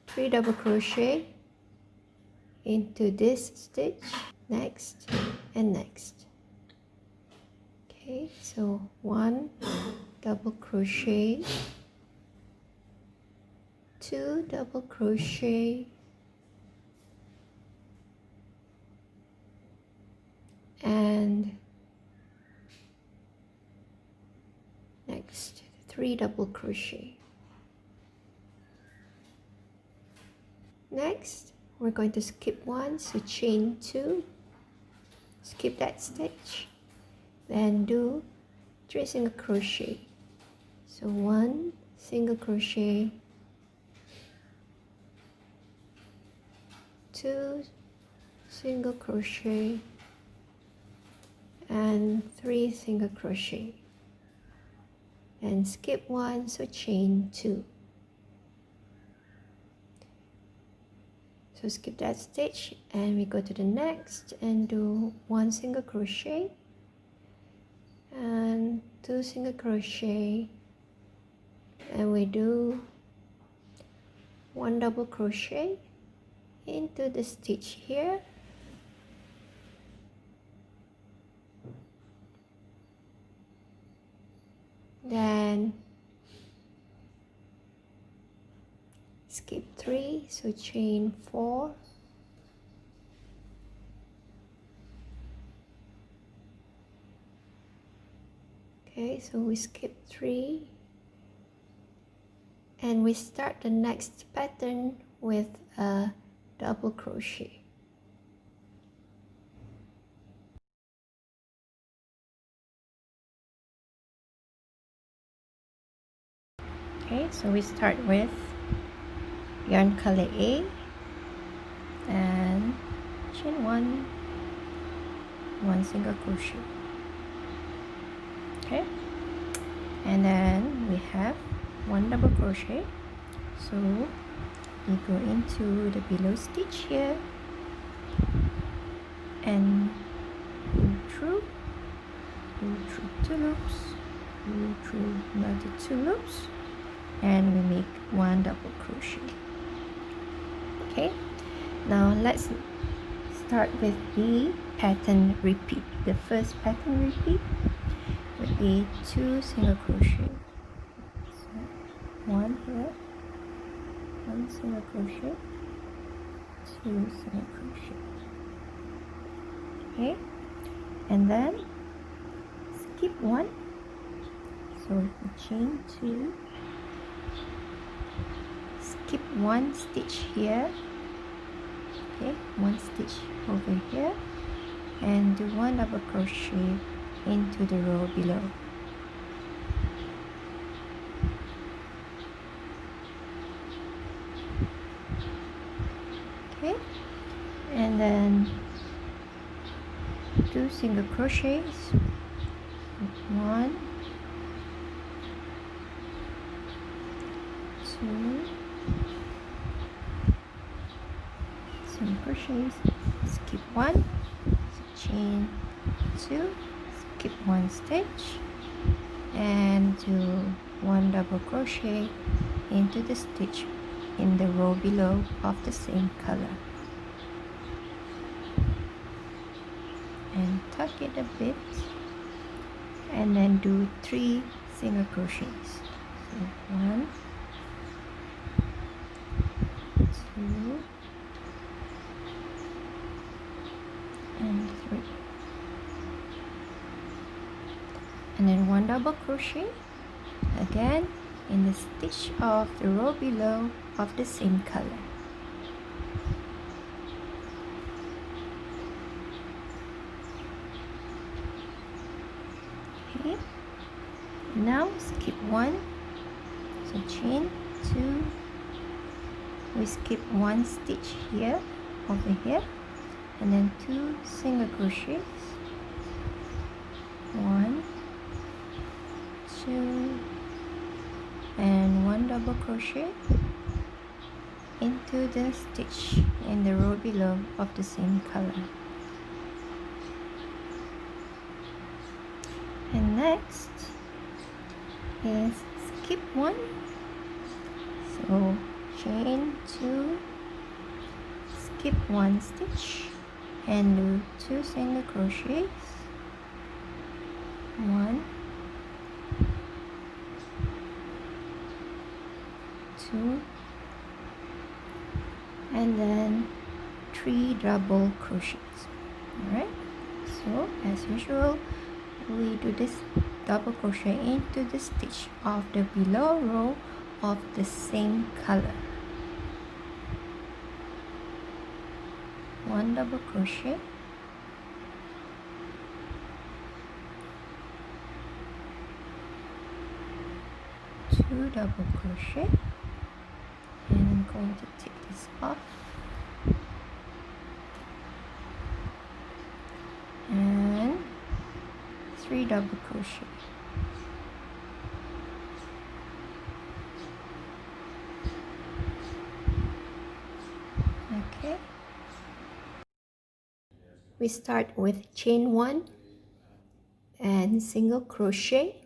S1: 3 double crochet into this stitch, next and next. Okay, so 1 double crochet, 2 double crochet, and next 3 double crochet. Next we're going to skip 1, so chain 2, skip that stitch, then do 3 single crochet, so 1 single crochet, 2 single crochet, and 3 single crochet, and skip 1, so chain 2. So skip that stitch and we go to the next and do 1 single crochet and 2 single crochet, and we do 1 double crochet into the stitch here, then skip 3, so chain 4, okay, so we skip 3 and we start the next pattern with a double crochet. Okay, so we start with yarn color A and chain 1, 1 single crochet, okay, and then we have 1 double crochet, so we go into the below stitch here and pull through 2 loops, pull through another 2 loops, and we make 1 double crochet. Okay, now let's start with the pattern repeat. The first pattern repeat would be 2 single crochet, so 1 here, 1 single crochet, 2 single crochet, okay, and then skip 1, so we chain 2, skip 1 stitch here, okay, 1 stitch over here, and do 1 double crochet into the row below. Okay, and then 2 single crochets, 1, 2 single crochets, skip 1, so chain 2, skip 1 stitch, and do 1 double crochet into the stitch in the row below of the same color, and tuck it a bit, and then do 3 single crochets, so 1, 2, and 3, and then 1 double crochet again in the stitch of the row below of the same color. Okay, now skip 1, so chain 2, we skip one stitch here, over here, and then 2 single crochets, 1, 2, and 1 double crochet into the stitch in the row below of the same color. And next is skip 1, so chain 2, skip 1 stitch and do 2 single crochets, 1, 2, and then 3 double crochets. Alright, so as usual we do this double crochet into the stitch of the below row of the same color. 1 double crochet, 2 double crochet, and I'm going to take this off, and 3 double crochet. Okay, we start with chain 1 and single crochet.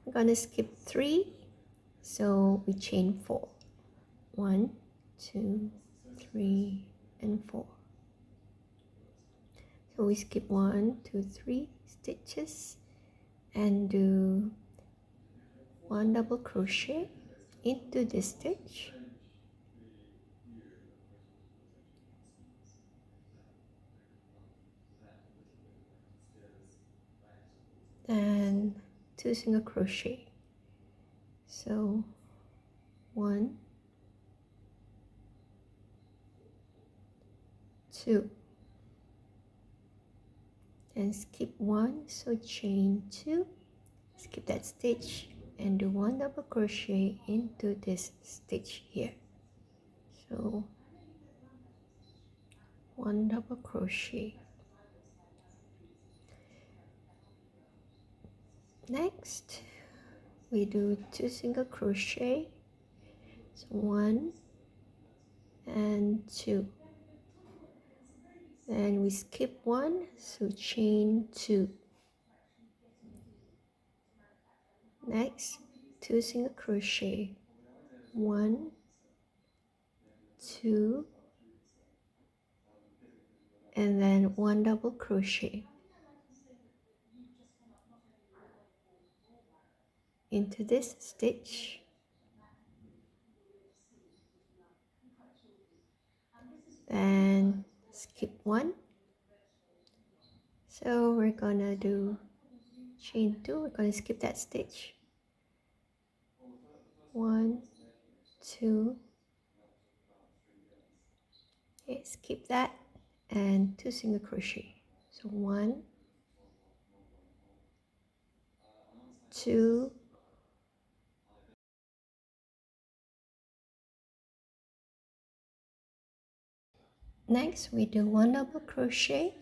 S1: I'm gonna skip 3, so we chain 4. 1, 2, 3, and 4. So we skip 1, 2, 3 stitches and do 1 double crochet into this stitch, then 2 single crochet. So 1, 2, and skip 1, so chain 2, skip that stitch and do 1 double crochet into this stitch here. So 1 double crochet. Next we do 2 single crochet, so 1 and 2, then we skip 1, so chain 2. Next 2 single crochet, 1, 2, and then 1 double crochet into this stitch, then skip 1, so we're gonna do chain 2, we're gonna skip that stitch, 1, 2, okay, skip that, and 2 single crochet, so 1, 2, next we do 1 double crochet,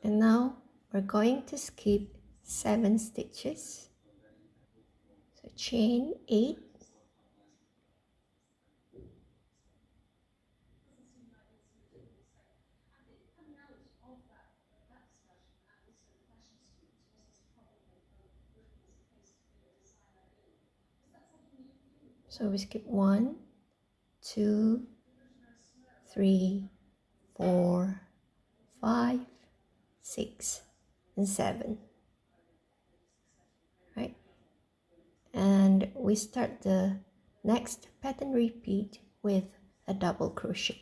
S1: and now we're going to skip 7 stitches, so chain 8, so we skip 1, 2, 3, 4, 5, 6, and 7, right? And we start the next pattern repeat with a double crochet.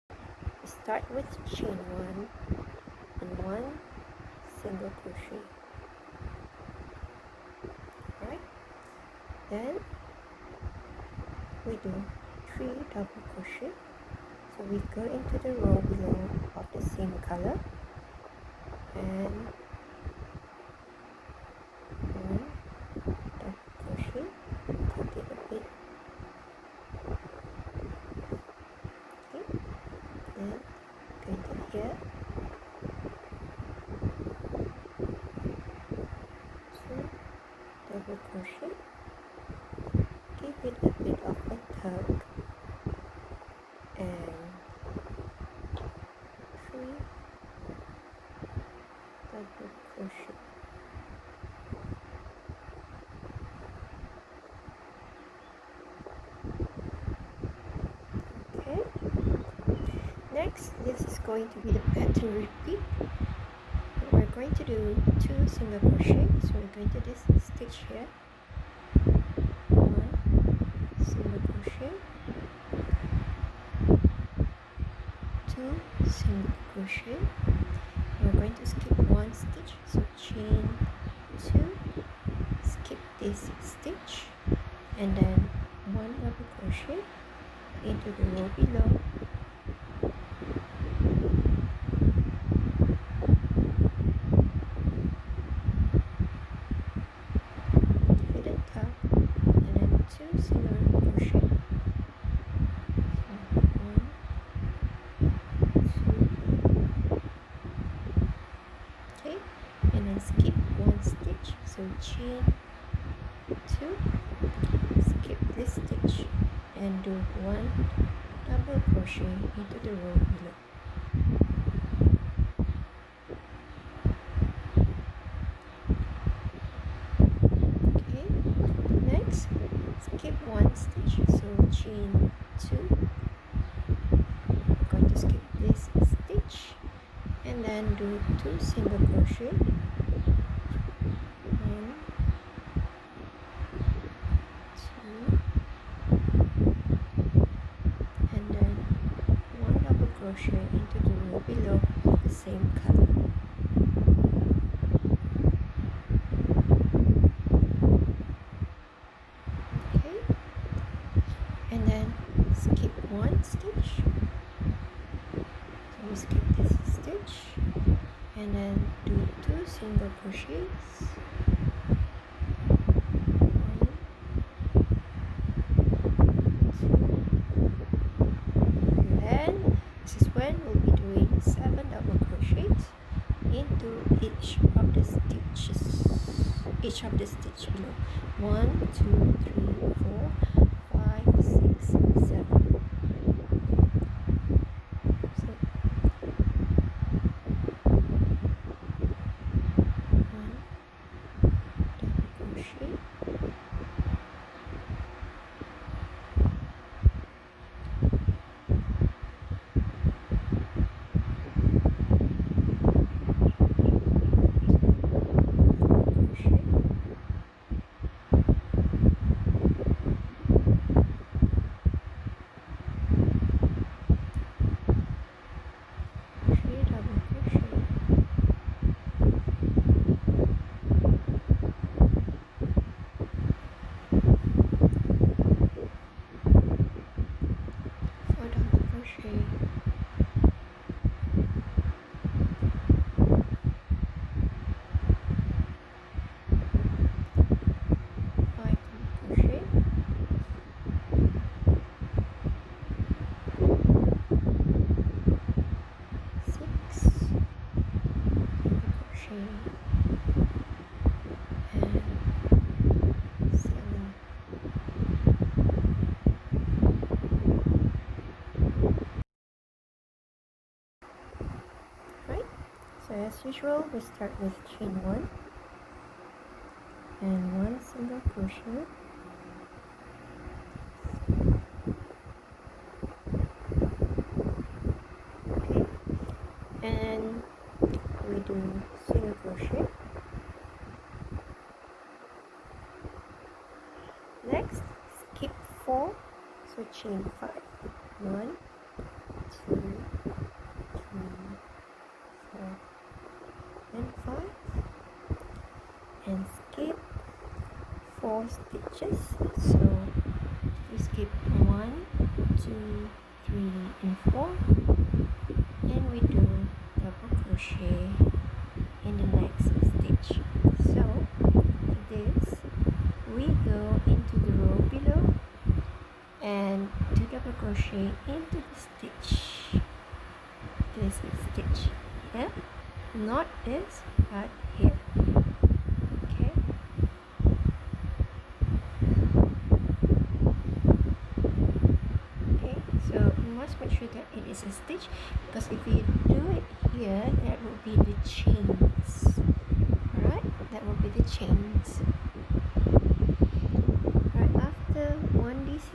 S1: We start with chain 1 and 1 single crochet, right? Then we do 3 double crochet. So we go into the row below of the same color and 1 double crochet, cut it a bit. Okay, then go to here, 2 double crochet, give it a bit of a tug, and 3 double crochet. Okay, next this is going to be the pattern repeat. We're going to do 2 single crochet, so we're going to do this stitch here, 1 single crochet, 2 single crochet. We're going to skip 1 stitch, so chain 2, skip this stitch, and then 1 double crochet into the row below, with a tug, and then 2 single crochet. So 1, 2, okay, and then skip 1 stitch, so chain 2, skip this stitch, and do 1 double crochet into the row below. Okay, next skip 1 stitch, so chain 2, I'm going to skip this stitch, and then do 2 single crochet, 1, 2, and then 1 double crochet into the row below of the same color. Okay, and then skip 1 stitch, so we skip this stitch, and then do 2 single crochets, 1, 2, and then this is when we'll be doing 7 double crochets into each of the stitch below. 1, 2, 3, 4, 5, 6, 7. So 1 double crochet, 7. Right, so as usual we start with chain 1 and 1 single crochet, okay, and we do single crochet. Next, skip 4, so chain 5, 1, 2, 3, 4, and 5, and skip 4, 4 stitches, so we skip 1, 2, 3 and 4, and we do double crochet in the next stitch. So for this, we go into the row below and do double crochet into the stitch, this stitch. Yeah, not this, but here. Okay. Okay, so you must make sure that it is a stitch, because if you do it here, that will be the chains. Alright, that will be the chains. Alright, after 1 DC,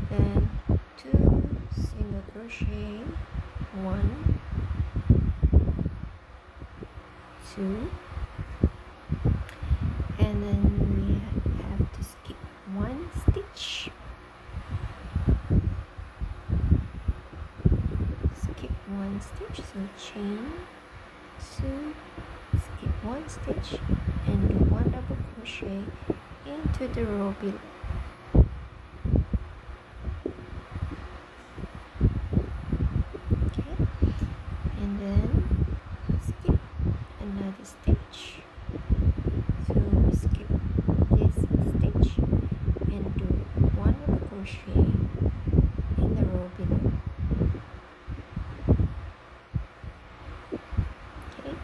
S1: then 2 single crochet, 1, 2, and then we have to skip 1 stitch, skip 1 stitch, so chain 2, skip 1 stitch, and do 1 double crochet into the row below. Okay, and then skip another stitch, so we skip this stitch and do 1 double crochet in the row below. Okay,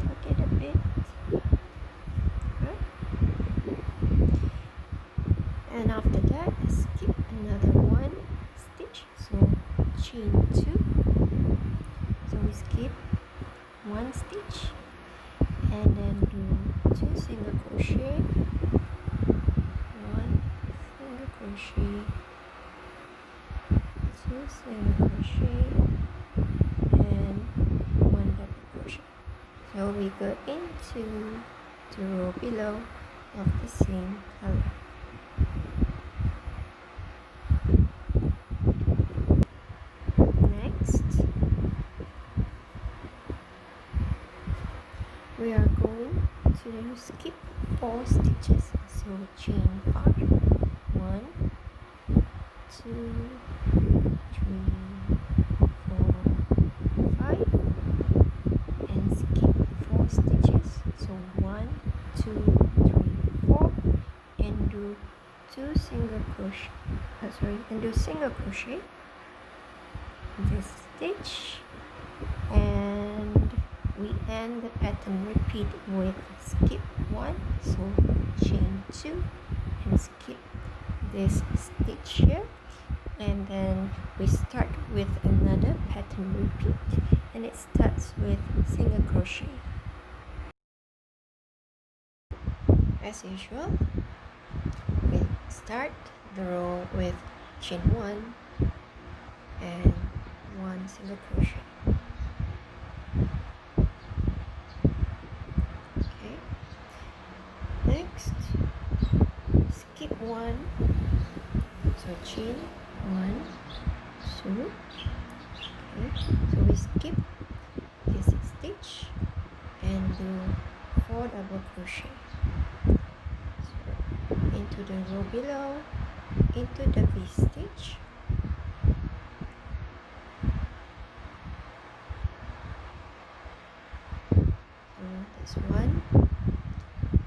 S1: tuck it a bit, right? And after that, skip another 1 stitch, so chain 2, so we skip 1 stitch and then do 2 single crochet, 1 single crochet, 2 single crochet, and 1 double crochet. So we go into the row below of the same color. Next, we are going to skip 4 stitches, so chain 5, 1, 2, 3, 4, 5, and skip 4 stitches, so 1, 2, 3, 4, and do 2 single crochet, and do single crochet this stitch, and we end the pattern repeat with skip 1, so chain 2 and skip this stitch here, and then we start with another pattern repeat, and it starts with single crochet. As usual, we start the row with chain 1 and 1 single crochet. Okay, next skip 1, so chain 1, 2, okay, so we skip this stitch and do 4 double crochet, so into the row below, into the V stitch, so that's 1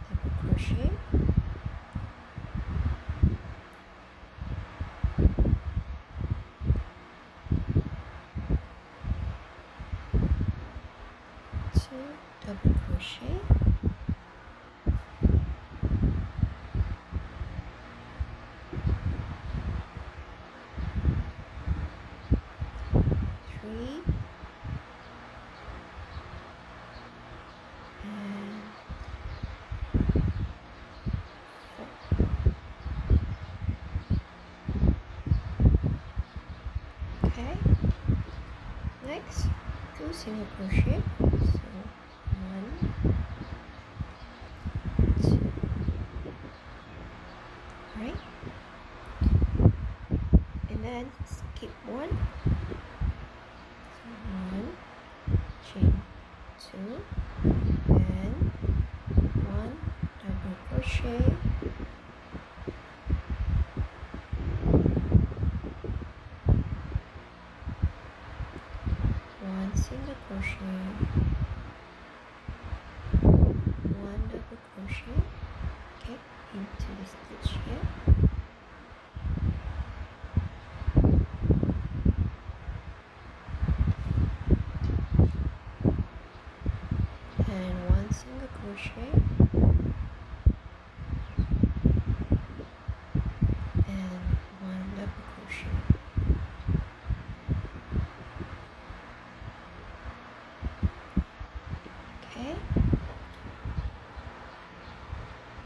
S1: double crochet, double crochet, 3, and 4. Okay, next 2 single crochet, so 1, 2, right, and then skip 1, so 1, chain 2, and 1 double crochet, into the stitch here. And one single crochet and one double crochet. Okay,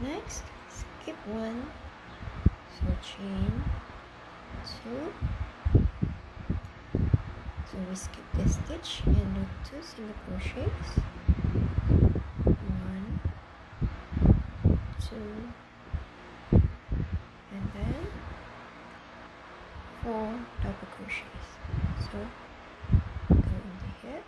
S1: next skip one, so chain 2, so we skip this stitch and do 2 single crochets, 1, 2, and then 4 double crochets. So go into here,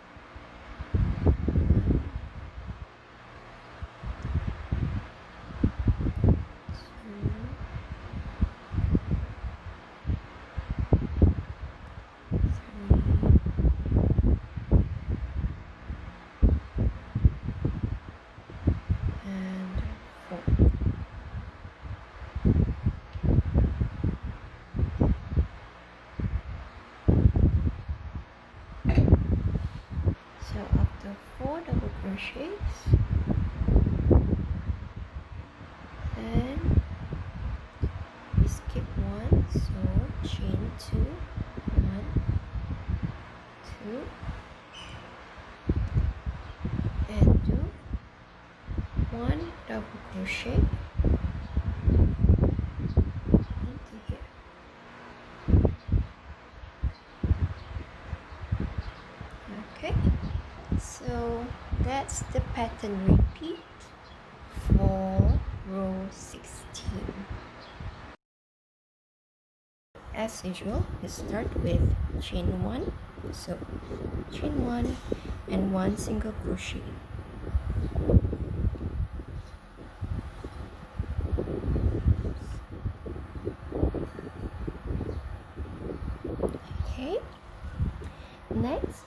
S1: 4 double crochets, then we skip 1, so chain 2, 1, 2, and do 1 double crochet into here. Okay, so that's the pattern repeat for row 16. As usual, let's start with chain 1, so chain 1 and 1 single crochet. Okay, next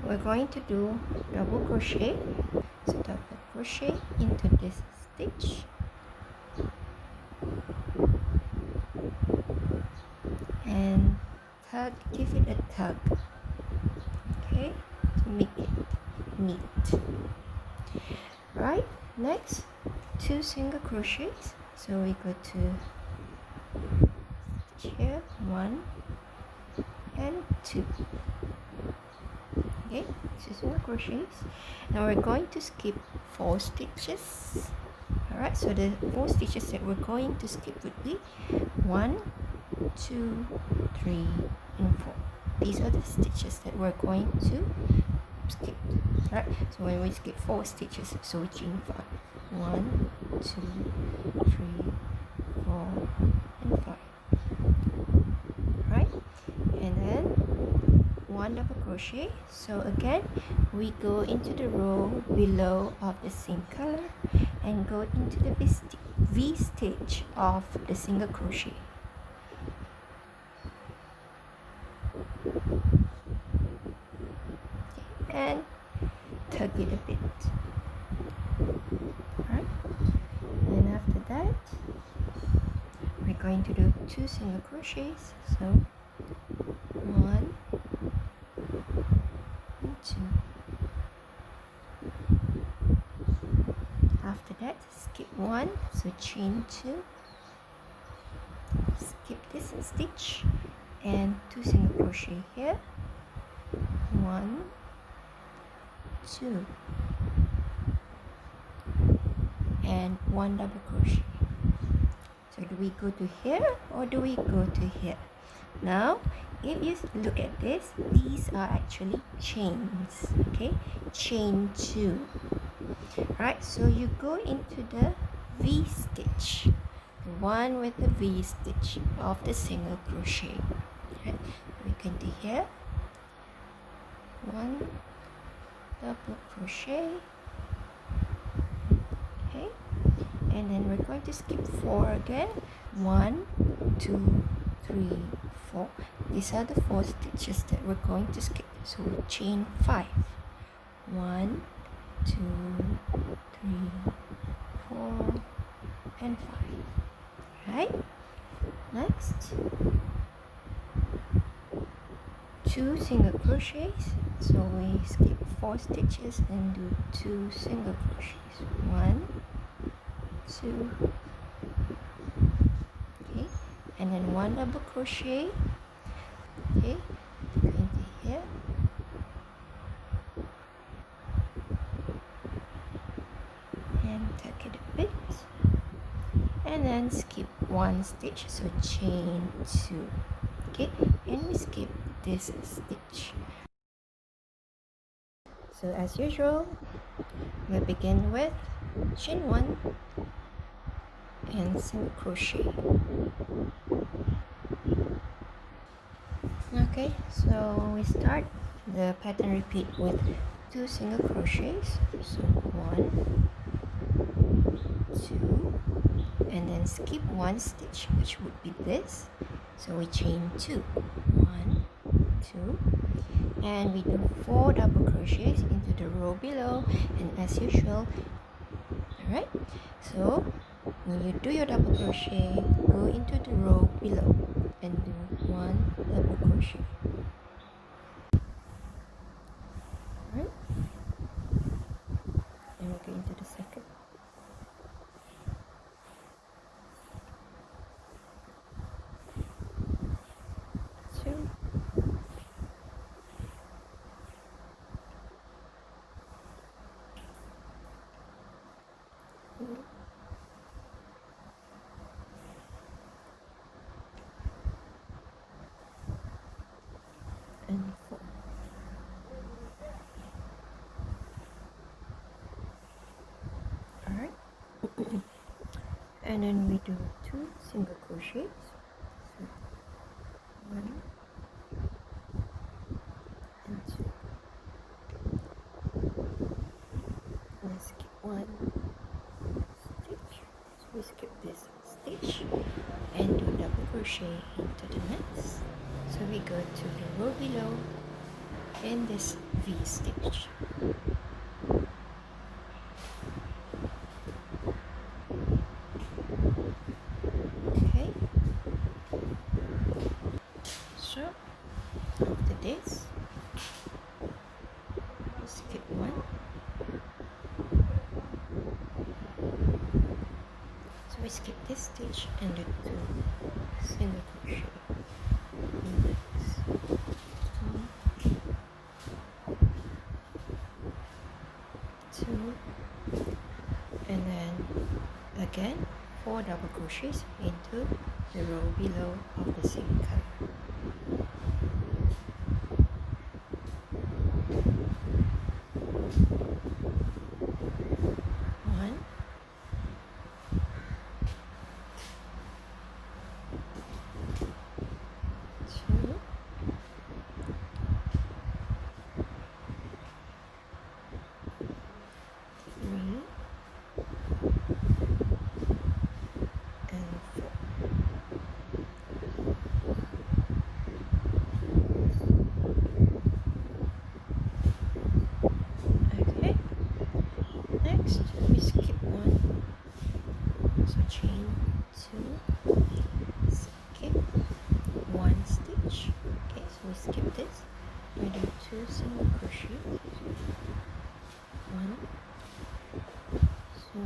S1: we're going to do double crochet, so double crochet into this stitch and tug, give it a tug, okay, to make it neat. Right, next 2 single crochets, so we go to stitch here, 1 and 2. Okay, 2 single crochets. Now we're going to skip 4 stitches. Alright, so the 4 stitches that we're going to skip would be 1, 2, 3, and 4. These are the stitches that we're going to skip. Right, so when we skip 4 stitches, so we chain 5. 1, 2, 3, 4, and 5. Right, and then 1 double crochet. So again, we go into the row below of the same color and go into the V stitch of the single crochet. And tug it a bit. Right, and after that we're going to do 2 single crochets, so 1 and 2. After that, skip 1, so chain 2, skip this stitch and 2 single crochet here, 1, 2, and 1 double crochet. So do we go to here or do we go to here? Now if you look at this, these are actually chains. Okay, chain 2. Right, so you go into the V stitch, the one with the V stitch of the single crochet. Right, we can do here 1 double crochet. Okay, and then we're going to skip 4 again. 1, 2, 3, 4. These are the 4 stitches that we're going to skip, so we chain 5. 1, 2, 3, 4, and 5. Right? Next, 2 single crochets. So we skip 4 stitches and do 2 single crochets. 1, 2, okay, and then 1 double crochet. Okay, go into here. And tuck it a bit. And then skip 1 stitch, so chain 2. Okay, and we skip this stitch. So as usual, we'll begin with chain 1 and single crochet. Okay, so we start the pattern repeat with 2 single crochets. So 1, 2, and then skip 1 stitch, which would be this. So we chain 2, 1, 2, and we do 4 double crochets into the row below, and as usual. Alright, so when you do your double crochet, go into the row below and do 1 double crochet. Alright, and we'll go into the second. Two, three, and 4. Alright, and then we do 2 single crochets. So 1 and 2. Let's skip 1 stitch. So we skip this stitch and do double crochet into the next. So we go to the row below in this V stitch. Okay, so after this, skip 1. So we skip this stitch and do 2 single crochet. Next, 1, 2, and then again 4 double crochets into the row below of the same color. 1, 2, three, and 4. Okay, next we skip 1, so chain 2, skip 1 stitch. Okay, so we skip this, we do 2 single crochet. 1, 2,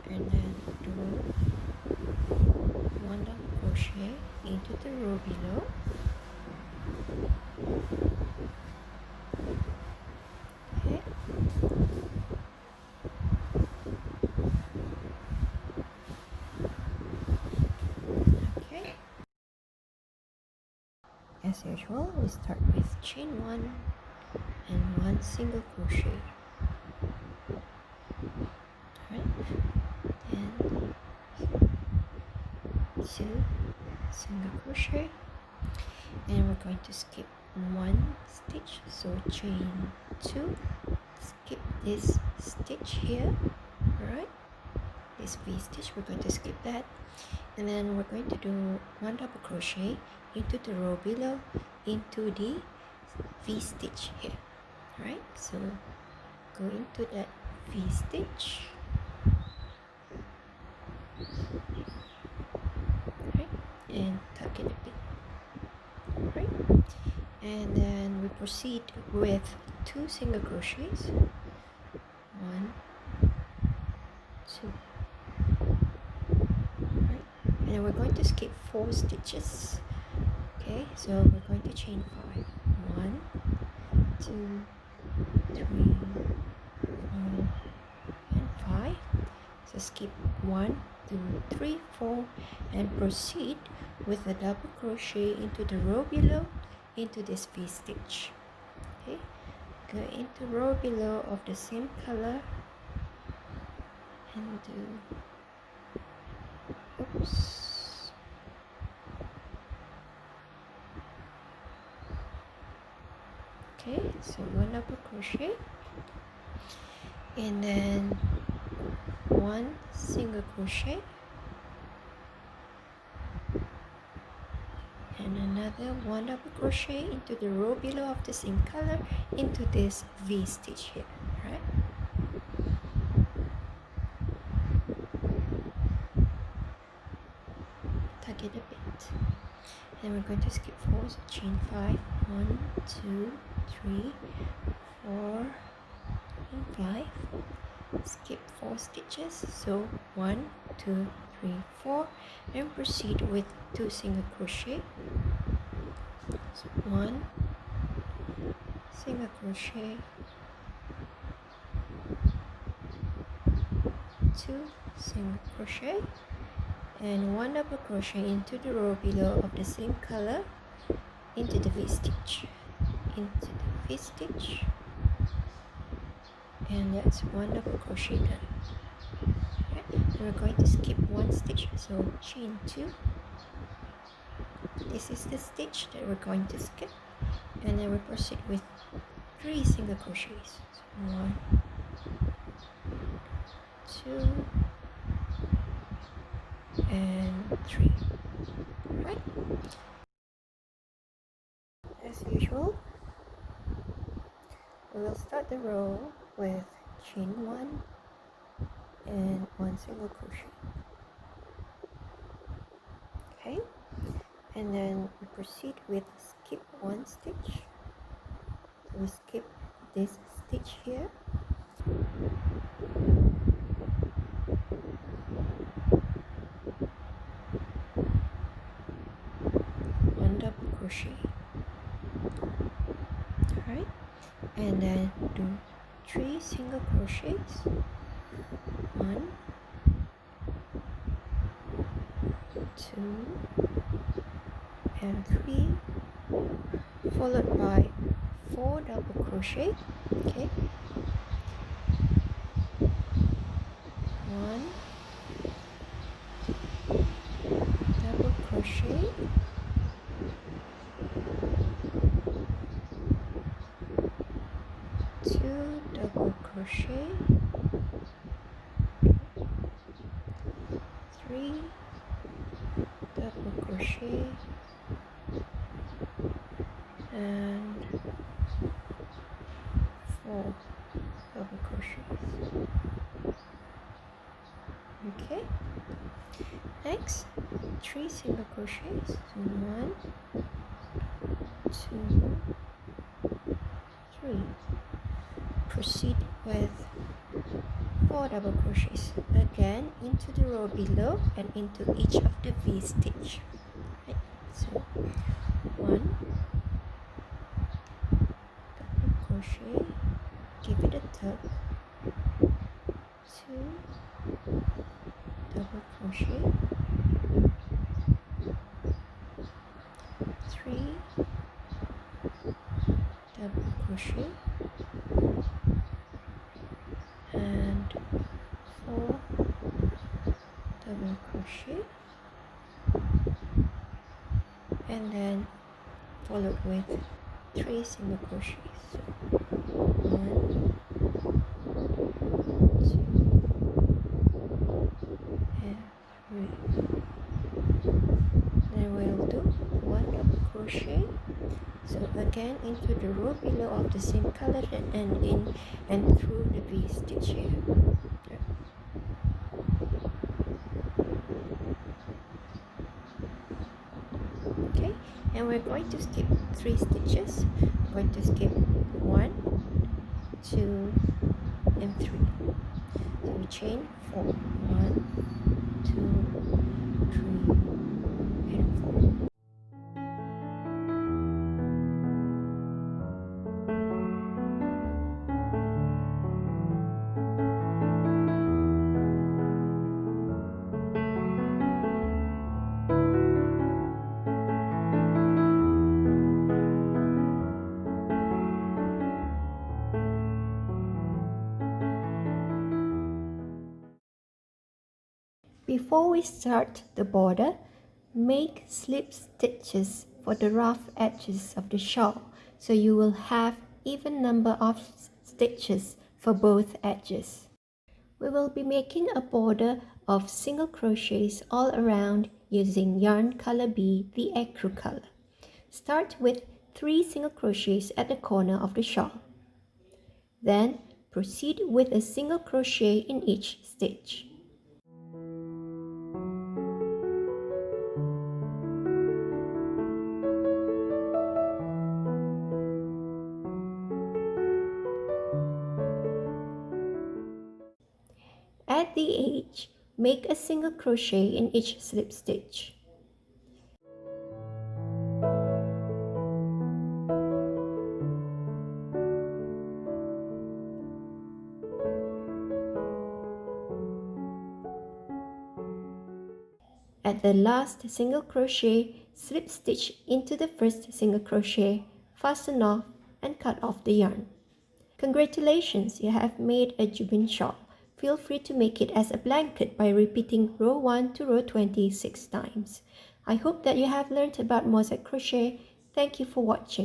S1: and then do 1 double crochet into the row below. Okay, okay, as usual, we start with chain 1 and 1 single crochet. Alright, and 2 single crochet, and we're going to skip 1 stitch, so chain 2, skip this stitch here. Alright, this V stitch, we're going to skip that, and then we're going to do 1 double crochet into the row below into the V stitch here. Alright, so go into that V stitch and then we proceed with 2 single crochets. 1, 2, right? And then we're going to skip 4 stitches. Okay, so we're going to chain 5. 1, 2, 3, 4, and 5. So skip 1, 2, 3, 4, and proceed with a double crochet into the row below into this V stitch. Okay, go into row below of the same color and do, oops, okay, so 1 double crochet and then 1 single crochet and another 1 double crochet into the row below of the same color into this V stitch here, right? Tuck it a bit, and we're going to skip 4, so chain 5, 1, 2, 3, 4, and 5. Skip 4 stitches, so 1, 2, 3, 4, and proceed with 2 single crochet. So 1 single crochet, 2 single crochet, and 1 double crochet into the row below of the same color into the V stitch, into the V stitch, and that's 1 double crochet done. Okay. And we're going to skip 1 stitch, so chain 2. This is the stitch that we're going to skip, and then we proceed with 3 single crochets. So 1, 2, and 3. Right? As usual, we will start the row with chain 1 and 1 single crochet. Okay, and then we proceed with skip 1 stitch. So we skip this stitch here. One double crochet. Alright, and then do 3 single crochets. 1, 2, and 3, followed by 4 double crochet. Okay, 1 double crochet, 2 double crochet, 3 double crochet, and 4 double crochets. Okay, next 3 single crochets. So 1, 2, 3. Proceed with 4 double crochets again into the row below and into each of the V stitch. Right. So 1 double crochet, give it a tug, 2 double crochet, 3 double crochet, and 4 double crochet, and then followed with 3 single crochets. So 1, 2, and 3. Then we'll do 1 double crochet. So again into the row below of the same color and in and through the V stitch here. Okay, And we're going to skip 3 stitches. We're going to skip 1, 2, and 3. So we chain 4. 1, 2, 3, and 4. Before we start the border, make slip stitches for the rough edges of the shawl, so you will have even number of stitches for both edges. We will be making a border of single crochets all around using yarn color B, the ecru color. Start with 3 single crochets at the corner of the shawl. Then proceed with a single crochet in each stitch. At the edge, make a single crochet in each slip stitch. At the last single crochet, slip stitch into the first single crochet, fasten off and cut off the yarn. Congratulations, you have made a Jubin shawl. Feel free to make it as a blanket by repeating row 1 to row 26 times. I hope that you have learned about mosaic crochet. Thank you for watching.